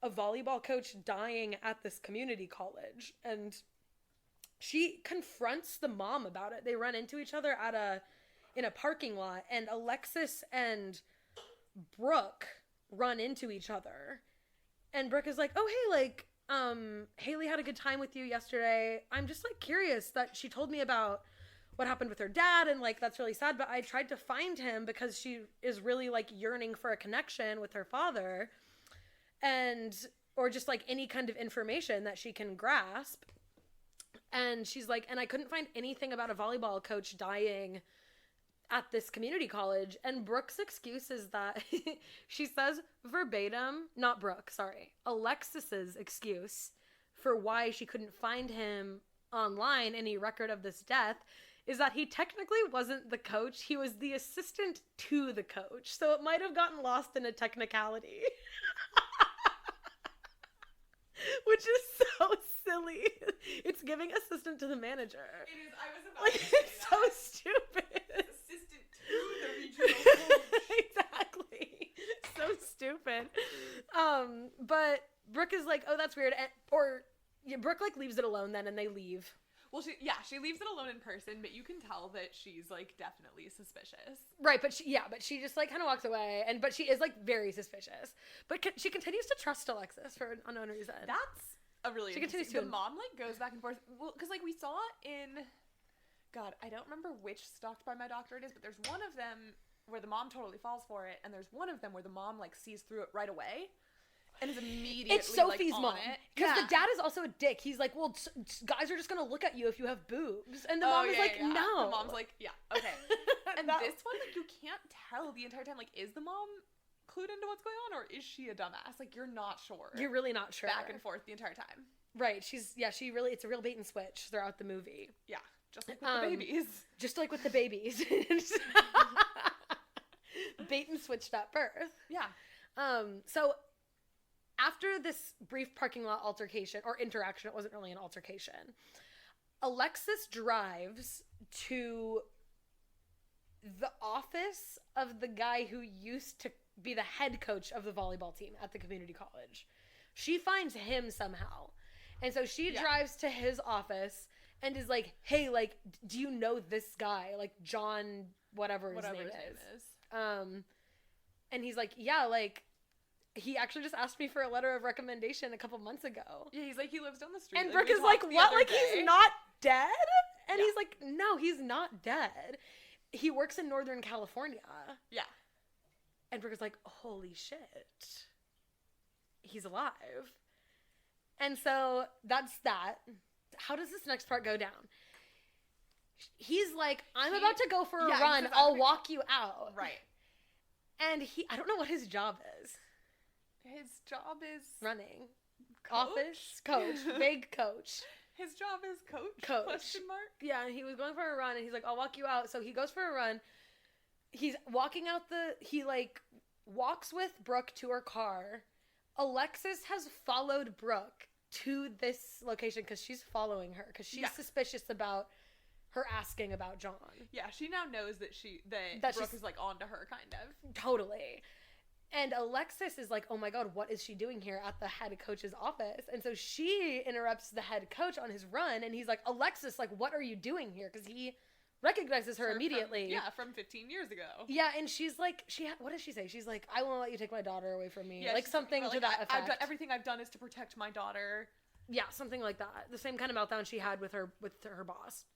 a volleyball coach dying at this community college. And she confronts the mom about it. They run into each other in a parking lot, and Alexis and Brooke run into each other. And Brooke is like, oh, hey, like, Haley had a good time with you yesterday. I'm just, like, curious that she told me about what happened with her dad, and, like, that's really sad, but I tried to find him because she is really, like, yearning for a connection with her father, or just, like, any kind of information that she can grasp. And she's like, and I couldn't find anything about a volleyball coach dying at this community college. And Brooke's excuse is that she says verbatim, not Brooke, sorry, Alexis's excuse for why she couldn't find him online, any record of this death, is that he technically wasn't the coach. He was the assistant to the coach. So it might have gotten lost in a technicality. Which is so silly. It's giving assistant to the manager. It is. I was about Like, to say it's so that. stupid. Assistant to the regional coach. Exactly. So stupid. But Brooke is like, oh, that's weird. Brooke, like, leaves it alone then, and they leave. Well, she leaves it alone in person, but you can tell that she's, like, definitely suspicious. Right, but she just, like, kind of walks away, but she is, like, very suspicious. But she continues to trust Alexis for an unknown reason. That's a really She interesting. continues to- The mom, like, goes back and forth. Well, because, like, we saw in... God, I don't remember which Stalked by My Doctor it is, but there's one of them where the mom totally falls for it, and there's one of them where the mom, like, sees through it right away. And is immediately, It's Sophie's like, mom. on it. Because the dad is also a dick. He's like, well, guys are just going to look at you if you have boobs. And the mom is like, no. The mom's like, yeah, okay. And That- this one, like, you can't tell the entire time. Like, is the mom clued into what's going on, or is she a dumbass? Like, you're not sure. You're really not sure. Back and forth the entire time. Right. It's a real bait and switch throughout the movie. Yeah. Just like with the babies. Just like with the babies. Bait and switched at birth. Yeah. So after this brief parking lot altercation or interaction, it wasn't really an altercation, Alexis drives to the office of the guy who used to be the head coach of the volleyball team at the community college. She finds him somehow. And so she drives to his office and is like, hey, like, do you know this guy? Like, John, whatever his name is. And he's like, yeah, like, he actually just asked me for a letter of recommendation a couple months ago. Yeah, he's like, he lives down the street. And Like, Brooke we is like, talked the what? other Like, day. he's not dead? And he's like, no, he's not dead. He works in Northern California. Yeah. And Brooke is like, holy shit. He's alive. And so that's that. How does this next part go down? He's like, I'm about to go for a run. says, I'll walk you out. Right. And I don't know what his job is. His job is... Running. Coach? Office. Coach. Big coach. His job is coach? Coach. Question mark? Yeah, and he was going for a run, and he's like, I'll walk you out. So he goes for a run. He's walking out he, like, walks with Brooke to her car. Alexis has followed Brooke to this location because she's following her, because she's suspicious about her asking about John. Yeah, she now knows that That Brooke she's- is, like, onto her, kind of. Totally. And Alexis is like, oh my god, what is she doing here at the head coach's office? And so she interrupts the head coach on his run, and he's like, Alexis, like, what are you doing here? Because he recognizes her immediately. From 15 years ago. Yeah, and she's like, what does she say? She's like, I won't let you take my daughter away from me. Yeah, like, she's something like, to that effect. I've done, everything I've done is to protect my daughter. Yeah, something like that. The same kind of meltdown she had with her boss.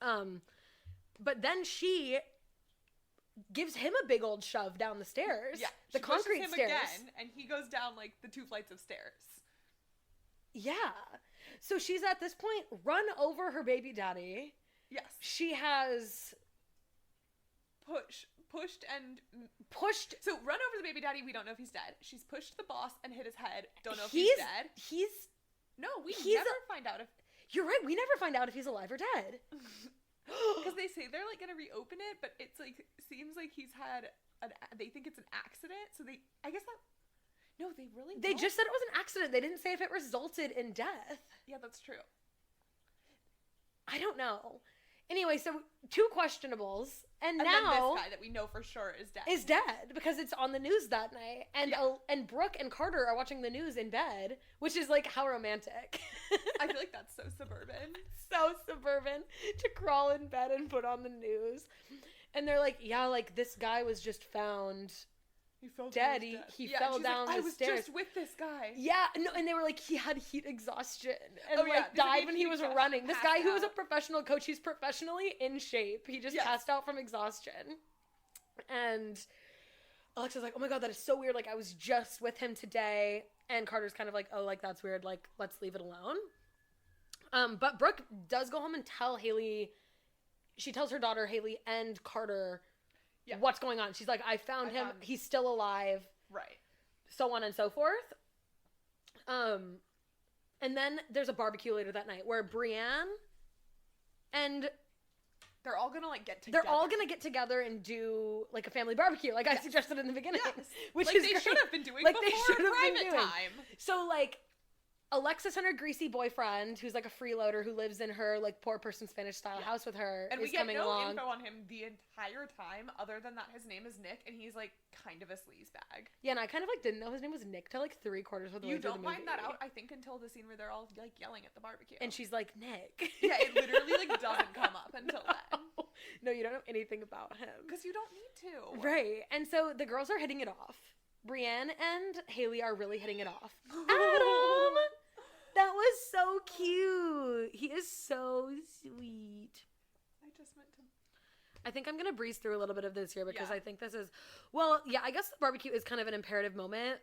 But then she gives him a big old shove down the stairs. Yeah, the she pushes concrete him stairs. again, and he goes down like the 2 flights of stairs. Yeah. So she's at this point run over her baby daddy. Yes. She has pushed and pushed. So run over the baby daddy. We don't know if he's dead. She's pushed the boss and hit his head. Don't know if he's dead. We never find out if. You're right. We never find out if he's alive or dead. Because they say they're like gonna reopen it, but it's like seems like he's had they think it's an accident. So they They just said it was an accident. They didn't say if it resulted in death. Yeah, that's true. I don't know. Anyway, so 2 questionables, and now then this guy that we know for sure is dead because it's on the news that night, and Brooke and Carter are watching the news in bed, which is like how romantic. I feel like that's so suburban. So suburban to crawl in bed and put on the news, and they're like, yeah, like this guy was just found. He fell dead. He fell down the stairs. I was just with this guy. Yeah, no, and they were like, he had heat exhaustion and like died when he was running. This guy who was a out. professional coach, he's professionally in shape. He just passed out from exhaustion. And Alexa's like, oh my god, that is so weird. Like, I was just with him today. And Carter's kind of like, oh, like, that's weird. Like, let's leave it alone. But Brooke does go home and tell Haley. She tells her daughter, Haley, and Carter what's going on. She's like, I found him. He's still alive. Right. So on and so forth. And then there's a barbecue later that night where Brienne and they're all gonna like get together. They're all gonna get together and do like a family barbecue, like I suggested in the beginning. Yes. Which like is they great. should have been doing like before they should have private been doing. time. So like Alexis and her greasy boyfriend, who's like a freeloader who lives in her like poor person Spanish style house with her, and is we get coming no along. info on him the entire time, other than that his name is Nick, and he's like kind of a sleazebag. Yeah, and I kind of like didn't know his name was Nick till like 3/4 of the way through the movie. You don't find that out, I think, until the scene where they're all like yelling at the barbecue. And she's like, Nick. Yeah, it literally like doesn't come up until then. No, you don't know anything about him. Because you don't need to. Right. And so the girls are hitting it off. Brienne and Haley are really hitting it off. Adam! That was so cute. He is so sweet. I just meant to. I think I'm going to breeze through a little bit of this here because I think this is... Well, yeah, I guess the barbecue is kind of an imperative moment.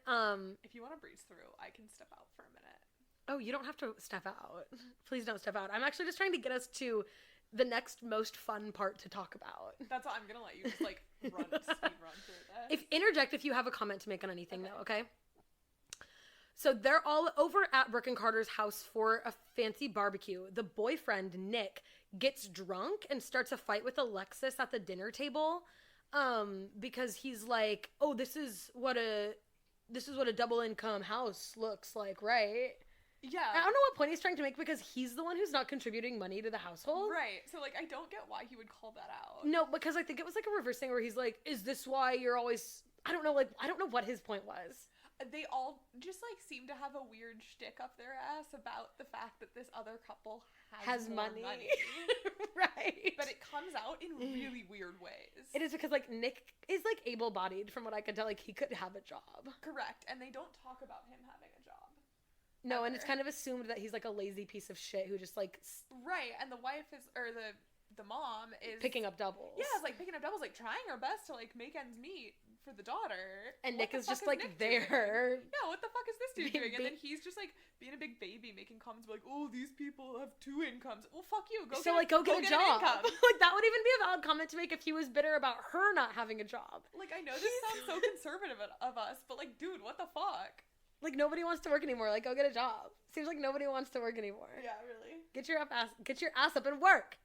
If you want to breeze through, I can step out for a minute. Oh, you don't have to step out. Please don't step out. I'm actually just trying to get us to the next most fun part to talk about. That's all. I'm going to let you just like speed run through this. Interject if you have a comment to make on anything though, okay? So they're all over at Brooke and Carter's house for a fancy barbecue. The boyfriend, Nick, gets drunk and starts a fight with Alexis at the dinner table because he's like, oh, this is what a double income house looks like, right? Yeah. I don't know what point he's trying to make because he's the one who's not contributing money to the household. Right. So, like, I don't get why he would call that out. No, because I think it was like a reverse thing where he's like, is this why you're always... I don't know what his point was. They all just, like, seem to have a weird shtick up their ass about the fact that this other couple has money. Right. But it comes out in really weird ways. It is because, like, Nick is, like, able-bodied from what I could tell. Like, he could have a job. Correct. And they don't talk about him having a job. No, ever. And it's kind of assumed that he's, like, a lazy piece of shit who just, like... Right, and the wife is... Or the mom is... Picking up doubles. Yeah, it's like picking up doubles, like, trying her best to, like, make ends meet for the daughter. And What Nick the is fuck just, like, Nick there. Doing? Yeah, what the fuck is this dude doing? And then he's just, like, being a big baby, making comments like, oh, these people have 2 incomes. Well, fuck you. Go get a job. Like, that would even be a valid comment to make if he was bitter about her not having a job. Like, I know this sounds so conservative of us, but, like, dude, what the fuck? Like, nobody wants to work anymore. Like, go get a job. Seems like nobody wants to work anymore. Yeah, really. Get your ass up and work.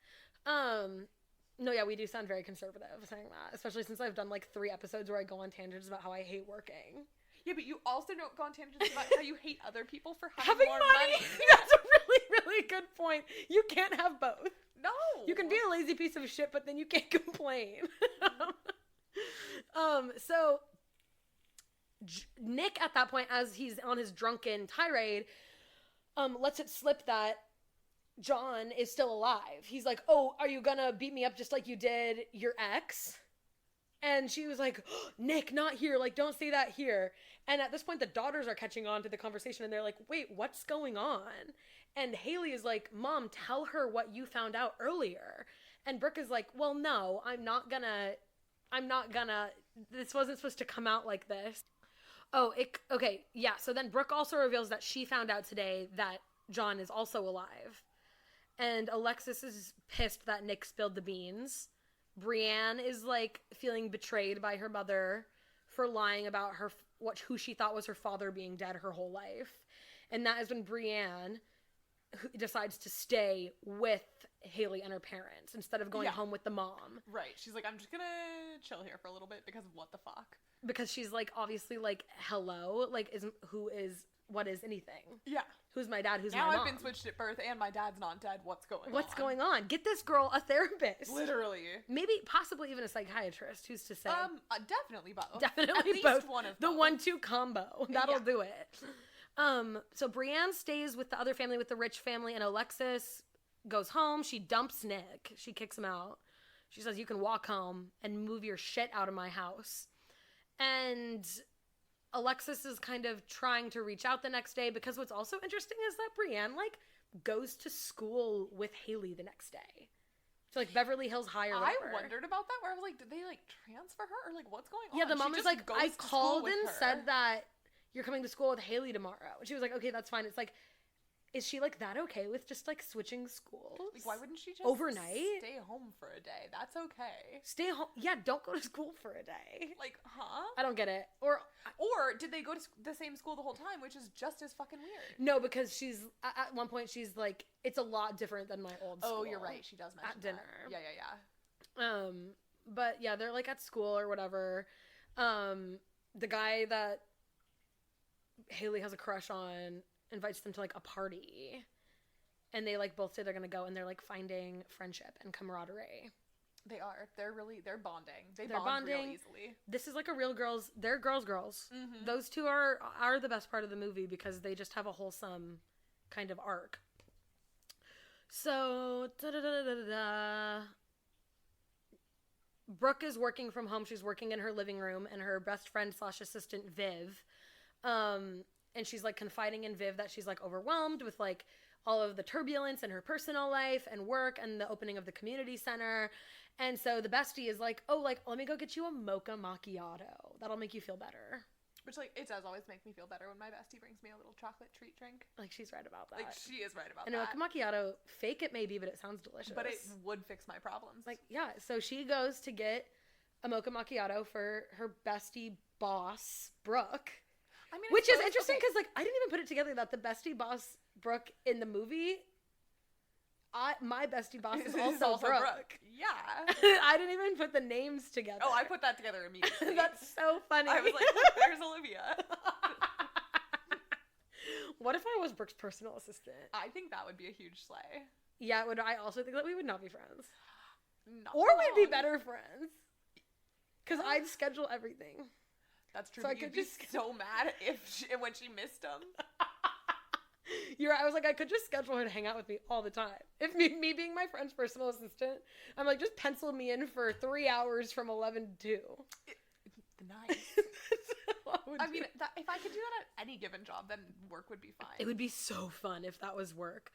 No, yeah, we do sound very conservative saying that, especially since I've done like 3 episodes where I go on tangents about how I hate working. Yeah, but you also don't go on tangents about how you hate other people for having more money. That's a really, really good point. You can't have both. No. You can be a lazy piece of shit, but then you can't complain. So Nick at that point, as he's on his drunken tirade, lets it slip that John is still alive. He's like, oh, are you gonna beat me up just like you did your ex? And she was like, oh, Nick, not here. Like, don't say that here. And at this point, the daughters are catching on to the conversation, and they're like, wait, what's going on? And Haley is like, Mom, tell her what you found out earlier. And Brooke is like, well, no, I'm not gonna I'm not gonna, this wasn't supposed to come out like this. Okay, yeah, so then Brooke also reveals that she found out today that John is also alive. And Alexis is pissed that Nick spilled the beans. Brienne is, like, feeling betrayed by her mother for lying about who she thought was her father being dead her whole life. And that is when Brienne decides to stay with Haley and her parents instead of going home with the mom. Right. She's like, I'm just gonna chill here for a little bit because of what the fuck. Because she's, like, obviously, like, hello? Like, what is anything? Yeah. Who's my dad? Who's now my mom? I've been switched at birth and my dad's not dead. What's going on? What's going on? Get this girl a therapist. Literally. Maybe, possibly even a psychiatrist. Who's to say? Definitely both. Definitely at least both. One of the both. 1-2 combo. That'll do it. So Brienne stays with the other family, with the rich family, and Alexis goes home. She dumps Nick. She kicks him out. She says, you can walk home and move your shit out of my house. And Alexis is kind of trying to reach out the next day, because what's also interesting is that Brienne, like, goes to school with Haley the next day. To, like, Beverly Hills High or whatever. I wondered about that, where I was like, did they, like, transfer her? Or, like, what's going on? Yeah, the mom was like, I called and her. said that you're coming to school with Haley tomorrow. And she was like, okay, that's fine. It's like, is she, like, that okay with just, like, switching schools? Like, why wouldn't she just overnight? Stay home for a day? That's okay. Stay home. Yeah, don't go to school for a day. Like, huh? I don't get it. Or did they go to the same school the whole time, which is just as fucking weird? No, because she's, at one point, she's like, it's a lot different than my old school. Oh, you're right. She does mention at dinner. That. Yeah. But yeah, they're, like, at school or whatever. The guy that Haley has a crush on invites them to, like, a party, and they, like, both say they're gonna go, and they're, like, finding friendship and camaraderie. They are. They're bonding. They're bonding real easily. This is, like, a real they're girls. Mm-hmm. Those two are the best part of the movie, because they just have a wholesome kind of arc. So Brooke is working from home. She's working in her living room, and her best friend / assistant Viv, and she's, like, confiding in Viv that she's, like, overwhelmed with, like, all of the turbulence in her personal life and work and the opening of the community center. And so the bestie is like, oh, like, let me go get you a mocha macchiato. That'll make you feel better. Which, like, it does always make me feel better when my bestie brings me a little chocolate treat drink. Like, she's right about that. Like, she is right about and that. And a mocha macchiato, fake it maybe, but it sounds delicious. But it would fix my problems. Like, yeah. So she goes to get a mocha macchiato for her bestie boss, Brooke. I mean, which is interesting because, like, I didn't even put it together that the bestie boss, Brooke, in the movie, my bestie boss is also Brooke. Yeah. I didn't even put the names together. Oh, I put that together immediately. That's so funny. I was like, look, there's Olivia. What if I was Brooke's personal assistant? I think that would be a huge slay. Yeah, it would. I also think that we would not be friends. Not or we'd be better friends. Because I'd schedule everything. That's true. So I could be so mad when she missed them. You're right. I was like, I could just schedule her to hang out with me all the time. If me being my friend's personal assistant, I'm like, just pencil me in for 3 hours from 11 to 2. Nice. I mean, if I could do that at any given job, then work would be fine. It would be so fun if that was work.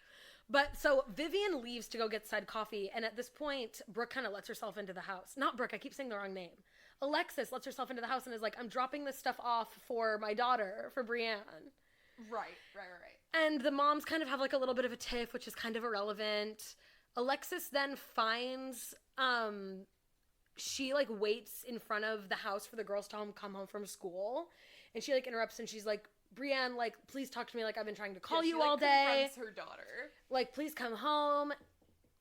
But so Vivian leaves to go get side coffee, and at this point, Brooke kind of lets herself into the house. Not Brooke, I keep saying the wrong name. Alexis lets herself into the house and is like, I'm dropping this stuff off for my daughter, for Brienne. Right. And the moms kind of have, like, a little bit of a tiff, which is kind of irrelevant. Alexis then finds, she, like, waits in front of the house for the girls to come home from school. And she, like, interrupts and she's like, Brienne, like, please talk to me. Like, I've been trying to call you all day. Confronts her daughter. Like, please come home.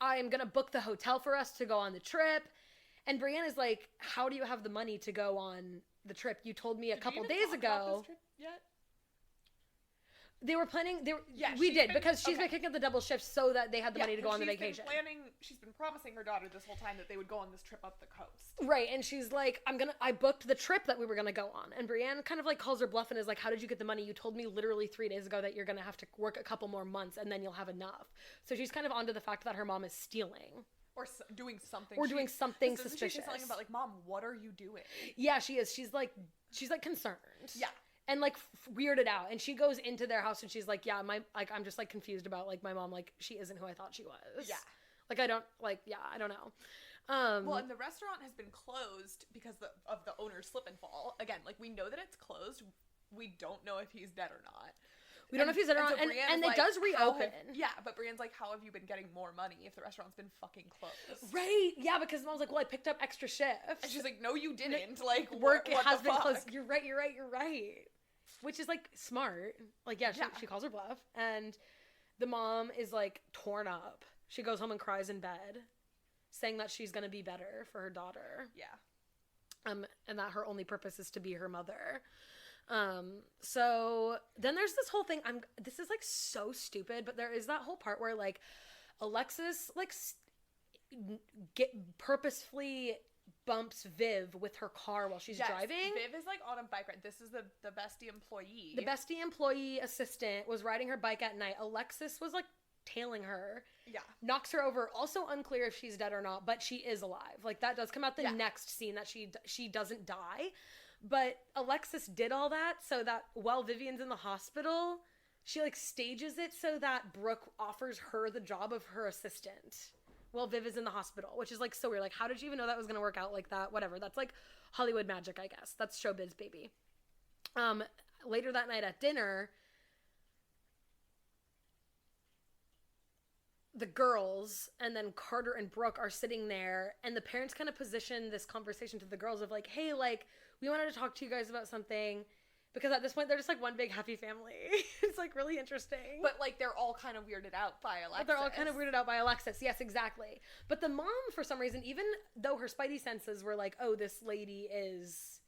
I'm going to book the hotel for us to go on the trip. And Brienne is like, how do you have the money to go on the trip? You told me a couple days ago. About this trip yet? They were planning. We did because she's been kicking up the double shifts so that they had the money to go on the vacation. She's been promising her daughter this whole time that they would go on this trip up the coast. Right, and she's like, I booked the trip that we were gonna go on. And Brienne kind of, like, calls her bluff and is like, how did you get the money? You told me literally 3 days ago that you're gonna have to work a couple more months and then you'll have enough. So she's kind of onto the fact that her mom is stealing. Or doing something. Doing something suspicious. She's something about, like, Mom, what are you doing? Yeah, she is. She's like concerned. Yeah. And, like, weirded out. And she goes into their house and she's like, yeah, I'm just, like, confused about, like, my mom, like, she isn't who I thought she was. Yeah. Like, I don't know. Well, and the restaurant has been closed because of the owner's slip and fall. Again, like, we know that it's closed. We don't know if he's dead or not. We don't know if he's dead or not. So And it does reopen. But Brienne's like, how have you been getting more money if the restaurant's been fucking closed? Right. Yeah, because Mom's like, well, I picked up extra shifts. And she's like, no, you didn't. Like, work what has the been fuck? closed. You're right. Which is, like, smart. Like, yeah, she calls her bluff. And the mom is, like, torn up. She goes home and cries in bed, saying that she's going to be better for her daughter. Yeah. And that her only purpose is to be her mother. So then there's this whole thing. This is, like, so stupid, but there is that whole part where, like, Alexis, like, purposefully bumps Viv with her car while she's driving. Viv is, like, on a bike ride. This is the bestie employee. The bestie employee assistant was riding her bike at night. Alexis was, like, tailing her. Yeah. Knocks her over. Also unclear if she's dead or not, but she is alive. Like, that does come out the next scene, that she doesn't die. But Alexis did all that so that while Vivian's in the hospital, she, like, stages it so that Brooke offers her the job of her assistant while Viv is in the hospital, which is, like, so weird. Like, how did you even know that was going to work out like that? Whatever. That's, like, Hollywood magic, I guess. That's showbiz, baby. Later that night at dinner, the girls and then Carter and Brooke are sitting there, and the parents kind of position this conversation to the girls of, like, hey, like, we wanted to talk to you guys about something, because at this point they're just, like, one big happy family. It's, like, really interesting. But, like, they're all kind of weirded out by Alexis. Yes, exactly. But the mom, for some reason, even though her spidey senses were like, oh, this lady is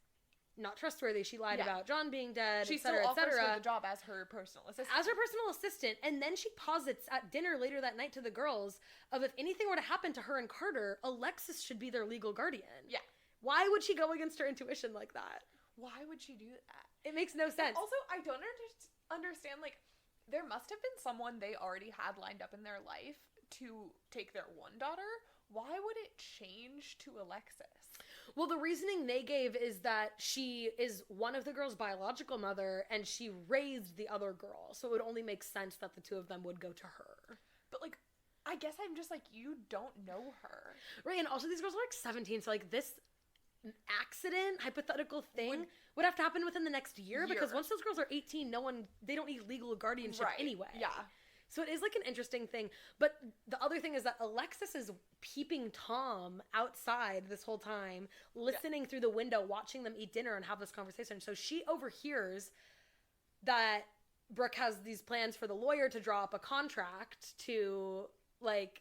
not trustworthy, she lied about John being dead, she etc., still offers etc. her the job as her personal assistant. And then she posits at dinner later that night to the girls of, if anything were to happen to her and Carter, Alexis should be their legal guardian. Yeah. Why would she go against her intuition like that? Why would she do that? It makes no sense. Also, I don't understand, like, there must have been someone they already had lined up in their life to take their one daughter. Why would it change to Alexis? Well, the reasoning they gave is that she is one of the girls' biological mother, and she raised the other girl, so it would only make sense that the two of them would go to her. But, like, I guess I'm just like, you don't know her. Right, and also these girls are, like, 17, so, like, this accident, hypothetical thing would have to happen within the next year, because once those girls are 18, they don't need legal guardianship anyway. Yeah. So it is, like, an interesting thing. But the other thing is that Alexis is peeping Tom outside this whole time, listening through the window, watching them eat dinner and have this conversation. So she overhears that Brooke has these plans for the lawyer to draw up a contract to, like,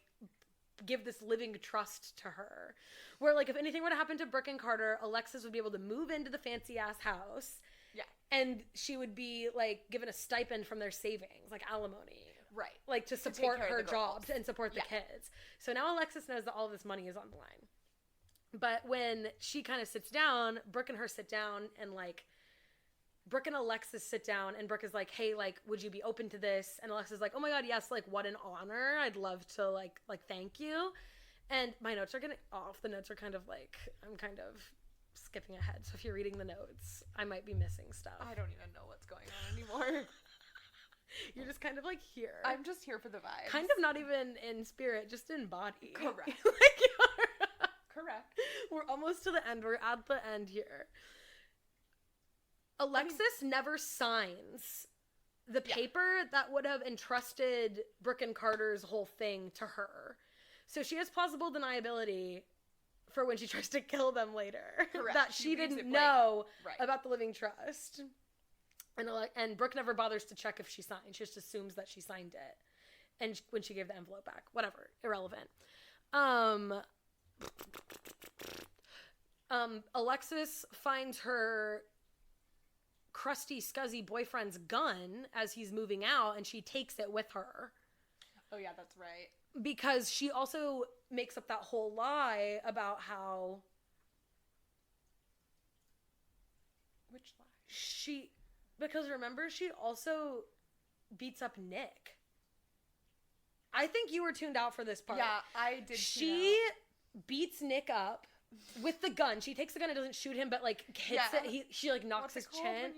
give this living trust to her. Where, like, if anything were to happen to Brooke and Carter, Alexis would be able to move into the fancy-ass house. Yeah. And she would be, like, given a stipend from their savings, like alimony. Right. Like, to support her job and support the kids. So now Alexis knows that all of this money is on the line. But when she kind of sits down, Brooke and her sit down, and, like, Brooke and Alexis sit down, and Brooke is like, hey, like, would you be open to this? And Alexis is like, oh my god, yes, like, what an honor. I'd love to, like, thank you. And my notes are getting off. The notes are kind of, like, I'm kind of skipping ahead. So if you're reading the notes, I might be missing stuff. I don't even know what's going on anymore. You're just kind of, like, here. I'm just here for the vibes. Kind of not even in spirit, just in body. Correct. Like, correct. We're almost to the end. We're at the end here. Alexis never signs the paper that would have entrusted Brooke and Carter's whole thing to her. So she has plausible deniability for when she tries to kill them later. Correct. That she didn't know about the living trust. And Brooke never bothers to check if she signed. She just assumes that she signed it. And when she gave the envelope back. Whatever. Irrelevant. Alexis finds her crusty, scuzzy boyfriend's gun as he's moving out, and she takes it with her. Oh, yeah, that's right. Because she also makes up that whole lie about how... Which lie? Because remember, she also beats up Nick. I think you were tuned out for this part. Yeah, I did. She beats Nick up with the gun. She takes the gun and doesn't shoot him, but, like, hits it. She, like, knocks his chin.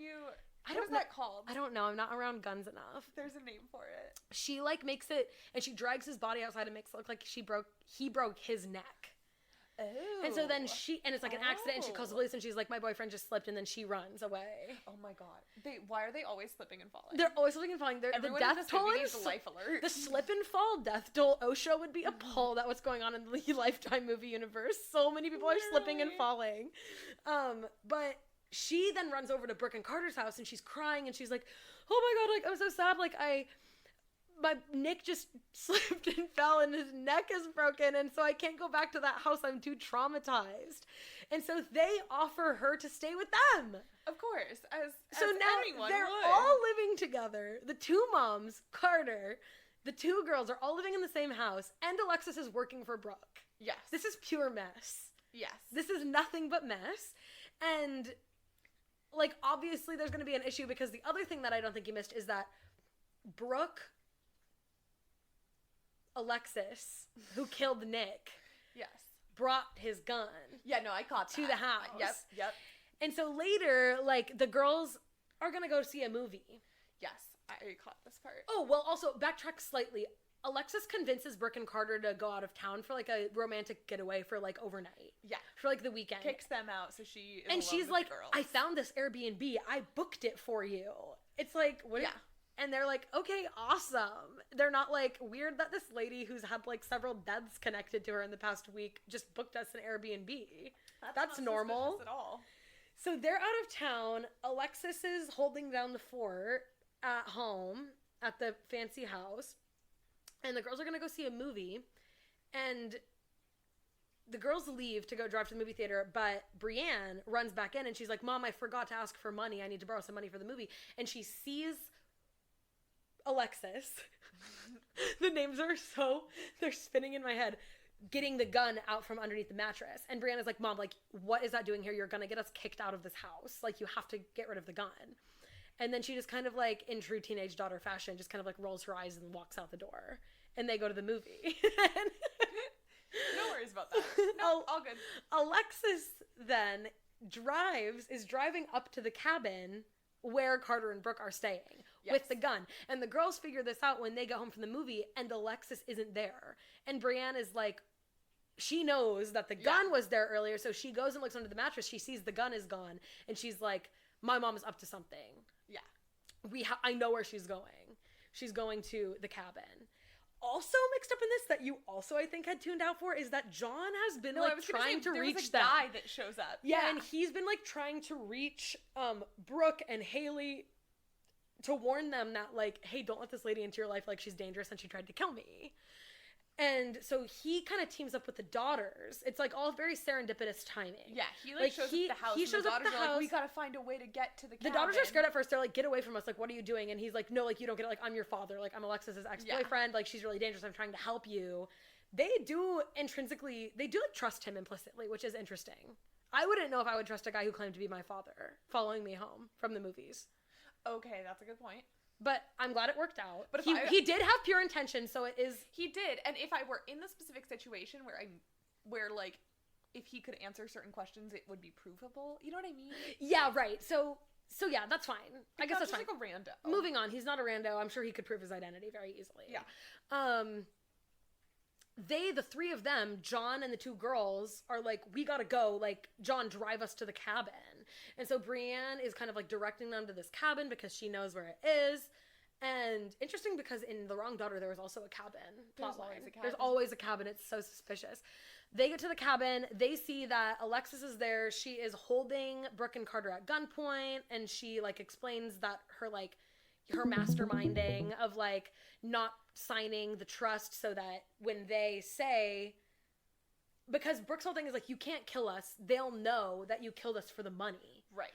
What is that called? I don't know. I'm not around guns enough. There's a name for it. She, like, makes it, and she drags his body outside and makes it look like he broke his neck. Oh. And so then and it's like an accident, and she calls the police, and she's like, my boyfriend just slipped, and then she runs away. Oh my god. Why are they always slipping and falling? They're always slipping and falling. Everyone the in death this toll movie and needs a life alert. the slip and fall death toll OSHA would be appalled at what's going on in the Lifetime movie universe. So many people are slipping and falling. But she then runs over to Brooke and Carter's house, and she's crying, and she's like, oh my god, like, I'm so sad, like, my Nick just slipped and fell and his neck is broken, and so I can't go back to that house. I'm too traumatized. And so they offer her to stay with them. Of course. As now anyone they're would. all living together. The two moms, Carter, the two girls are all living in the same house, and Alexis is working for Brooke. Yes. This is pure mess. Yes. This is nothing but mess. And, like, obviously there's going to be an issue, because the other thing that I don't think you missed is that Brooke, Alexis, who killed Nick, Yes. brought his gun. Yeah, no, I caught that. To the house. Yep. And so later, like, the girls are going to go see a movie. Yes, I caught this part. Oh, well, also, backtrack slightly. Alexis convinces Brooke and Carter to go out of town for, like, a romantic getaway for, like, overnight. Yeah. For, like, the weekend. Kicks them out, so she is And alone she's with like, the girls. I found this Airbnb. I booked it for you. It's like, what? Yeah. And they're like, okay, awesome. They're not like, weird that this lady who's had like several deaths connected to her in the past week just booked us an Airbnb. That's not normal. suspicious at all. So they're out of town. Alexis is holding down the fort at home at the fancy house. And the girls are going to go see a movie. And the girls leave to go drive to the movie theater, but Brienne runs back in and she's like, Mom, I forgot to ask for money. I need to borrow some money for the movie. And she sees Alexis. The names are they're spinning in my head. Getting the gun out from underneath the mattress. And Brianna's like, Mom, like, what is that doing here? You're gonna get us kicked out of this house. Like, you have to get rid of the gun. And then she just kind of like, in true teenage daughter fashion, just kind of like rolls her eyes and walks out the door. And they go to the movie. No worries about that. No, all good. Alexis then is driving up to the cabin where Carter and Brooke are staying. Yes. With the gun. And the girls figure this out when they get home from the movie, and Alexis isn't there. And Brienne is like, she knows that the gun was there earlier, so she goes and looks under the mattress. She sees the gun is gone, and she's like, my mom is up to something. Yeah. I know where she's going. She's going to the cabin. Also mixed up in this that you also, I think, had tuned out for is that John has been trying to reach them. Guy that shows up. Yeah, and he's been like trying to reach Brooke and Haley to warn them that, like, hey, don't let this lady into your life, like, she's dangerous and she tried to kill me. And so he kind of teams up with the daughters. It's like all very serendipitous timing. Yeah, he like shows up at the house. He shows up at the house. Like, we gotta find a way to get to the cabin. The daughters are scared at first. They're like, get away from us. Like, what are you doing? And he's like, no, like, you don't get it. Like, I'm your father. Like, I'm Alexis's ex-boyfriend. Like, she's really dangerous. I'm trying to help you. They do like trust him implicitly, which is interesting. I wouldn't know if I would trust a guy who claimed to be my father following me home from the movies. Okay, that's a good point. But I'm glad it worked out. But if he did have pure intention, so it is. He did, and if I were in the specific situation where like, if he could answer certain questions, it would be provable. You know what I mean? Yeah, right. So yeah, that's fine. I guess that's fine. Like a rando. Moving on. He's not a rando. I'm sure he could prove his identity very easily. Yeah. The three of them, John and the two girls, are like, we gotta go. Like, John, drive us to the cabin. And so Brienne is kind of like directing them to this cabin because she knows where it is. And interesting because in The Wrong Daughter, there was also a cabin. There's always a cabin. It's so suspicious. They get to the cabin. They see that Alexis is there. She is holding Brooke and Carter at gunpoint. And she like explains that her masterminding of like not signing the trust so that when they say, because Brooke's whole thing is like, you can't kill us. They'll know that you killed us for the money. Right.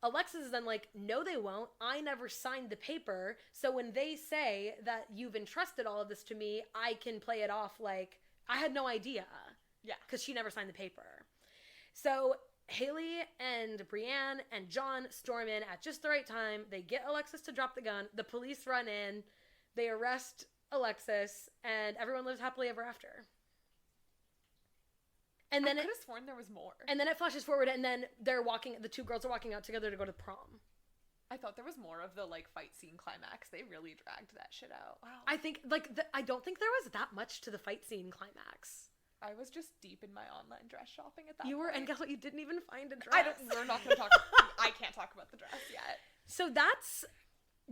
Alexis is then like, no, they won't. I never signed the paper. So when they say that you've entrusted all of this to me, I can play it off like I had no idea. Yeah. Because she never signed the paper. So Haley and Brienne and John storm in at just the right time. They get Alexis to drop the gun. The police run in. They arrest Alexis. And everyone lives happily ever after. And then I could have sworn there was more. And then it flashes forward, and then the two girls are walking out together to go to prom. I thought there was more of the, like, fight scene climax. They really dragged that shit out. Wow. I think, like, I don't think there was that much to the fight scene climax. I was just deep in my online dress shopping at that You were, point. and guess what? You didn't even find a dress. We're not going to talk. I can't talk about the dress yet. So that's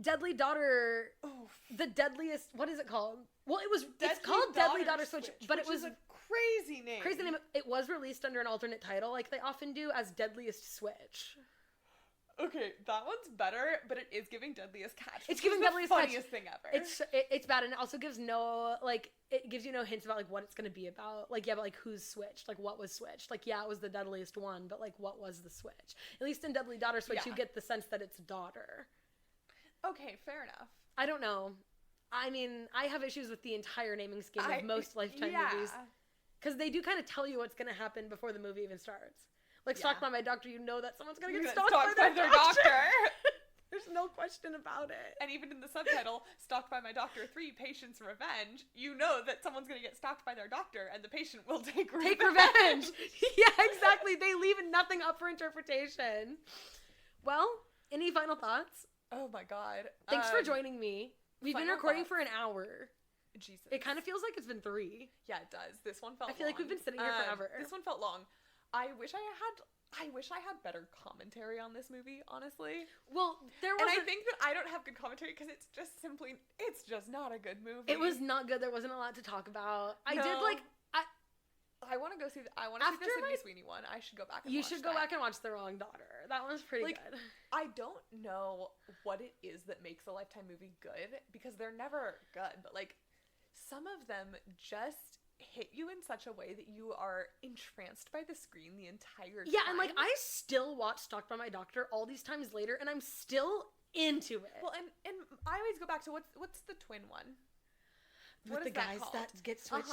Deadly Daughter. Oof. The deadliest. What is it called? Well, it's Deadly called Deadly Daughter Switch, but which it was is a crazy name. crazy name. It was released under an alternate title, like they often do, as Deadliest Switch. Okay, that one's better, but it is giving Deadliest Catch. It's giving the Deadliest Catch. funniest thing ever. It's bad, and it also gives no, like, it gives you no hints about, like, what it's gonna be about. Like, yeah, but, like, who's switched? Like, what was switched? Like, yeah, it was the deadliest one, but, like, what was the switch? At least in Deadly Daughter Switch, you get the sense that it's daughter. Okay, fair enough. I don't know. I mean, I have issues with the entire naming scheme of most Lifetime movies. Because they do kind of tell you what's going to happen before the movie even starts. Like, Stalked by My Doctor, you know that someone's going to get stalked by their doctor. There's no question about it. And even in the subtitle, Stalked by My Doctor 3, Patient's Revenge, you know that someone's going to get stalked by their doctor and the patient will take revenge. Take revenge! Yeah, exactly. They leave nothing up for interpretation. Well, any final thoughts? Oh my god. Thanks for joining me. We've been recording thoughts. for an hour. Jesus. It kind of feels like it's been 3. Yeah, it does. This one felt I feel like we've been sitting here forever. This one felt long. I wish I had better commentary on this movie, honestly. Well, there was And I think that I don't have good commentary because it's just not a good movie. It was not good. There wasn't a lot to talk about. I did No. like I want to go see I want to see the Sydney Sweeney one. I should go back and you watch should go that. back and watch The Wrong Daughter. That one's pretty Like, good. I don't know what it is that makes a Lifetime movie good because they're never good, but like some of them just hit you in such a way that you are entranced by the screen the entire time. Yeah, and like I still watch Stalked by My Doctor all these times later, and I'm still into it. Well, and I always go back to what's the twin one? With What the is that guys called? that get switched.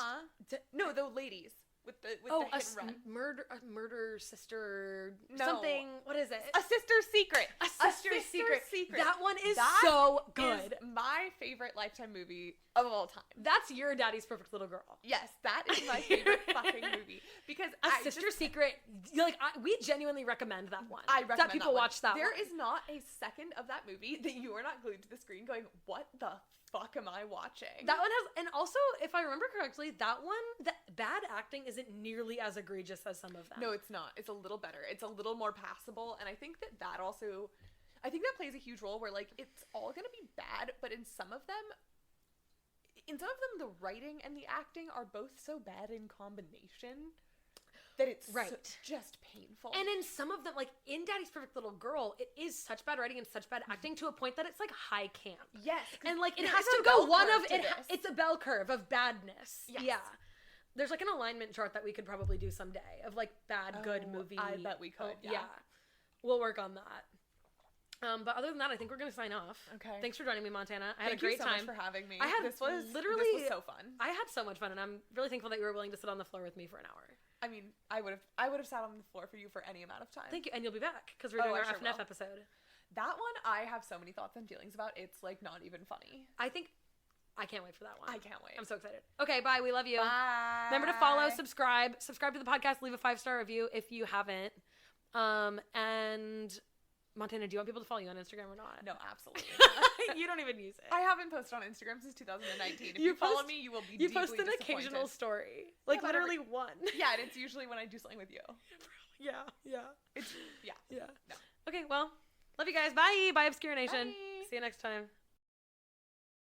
No, the ladies with the hit and run. A murder sister No. something. What is it? A Sister's Secret. A Sister's Secret. Secret. That one is That so good. Is my favorite Lifetime movie of all time. That's your daddy's perfect little girl. Yes, that is my favorite fucking movie because A Sister's Secret. We genuinely recommend that one. I recommend that people one. watch that. There one. is not a second of that movie that you are not glued to the screen going, "What the fuck am I watching?" That one has, and also, if I remember correctly, that one, the bad acting isn't nearly as egregious as some of them. No, it's not. It's a little better. It's a little more passable, and I think that also, I think that plays a huge role where like it's all gonna be bad, but in some of them, the writing and the acting are both so bad in combination that it's just painful. And in some of them, like in Daddy's Perfect Little Girl, it is such bad writing and such bad acting to a point that it's like high camp. Yes, and like it there has is to a go bell one curve of to it. this. It's a bell curve of badness. Yes. Yeah, there's like an alignment chart that we could probably do someday of like bad, good movie. I bet we could. Yeah. We'll work on that. But other than that, I think we're gonna sign off. Okay. Thanks for joining me, Montana. I had Thank a great you so time. much for having me. This was so fun. I had so much fun, and I'm really thankful that you were willing to sit on the floor with me for an hour. I mean, I would have sat on the floor for you for any amount of time. Thank you, and you'll be back because we're doing our FNF episode. That one, I have so many thoughts and feelings about. It's like not even funny. I can't wait for that one. I can't wait. I'm so excited. Okay, bye. We love you. Bye. Remember to follow, subscribe to the podcast, leave a 5-star review if you haven't. And Montana, do you want people to follow you on Instagram or not? No, absolutely not. You don't even use it. I haven't posted on Instagram since 2019. If you follow me, you will be You deeply post an disappointed. occasional story. Like literally one. Yeah, and it's usually when I do something with you. Yeah. It's, yeah. Yeah. No. Okay, well, love you guys. Bye. Bye, Obscure Nation. Bye. See you next time.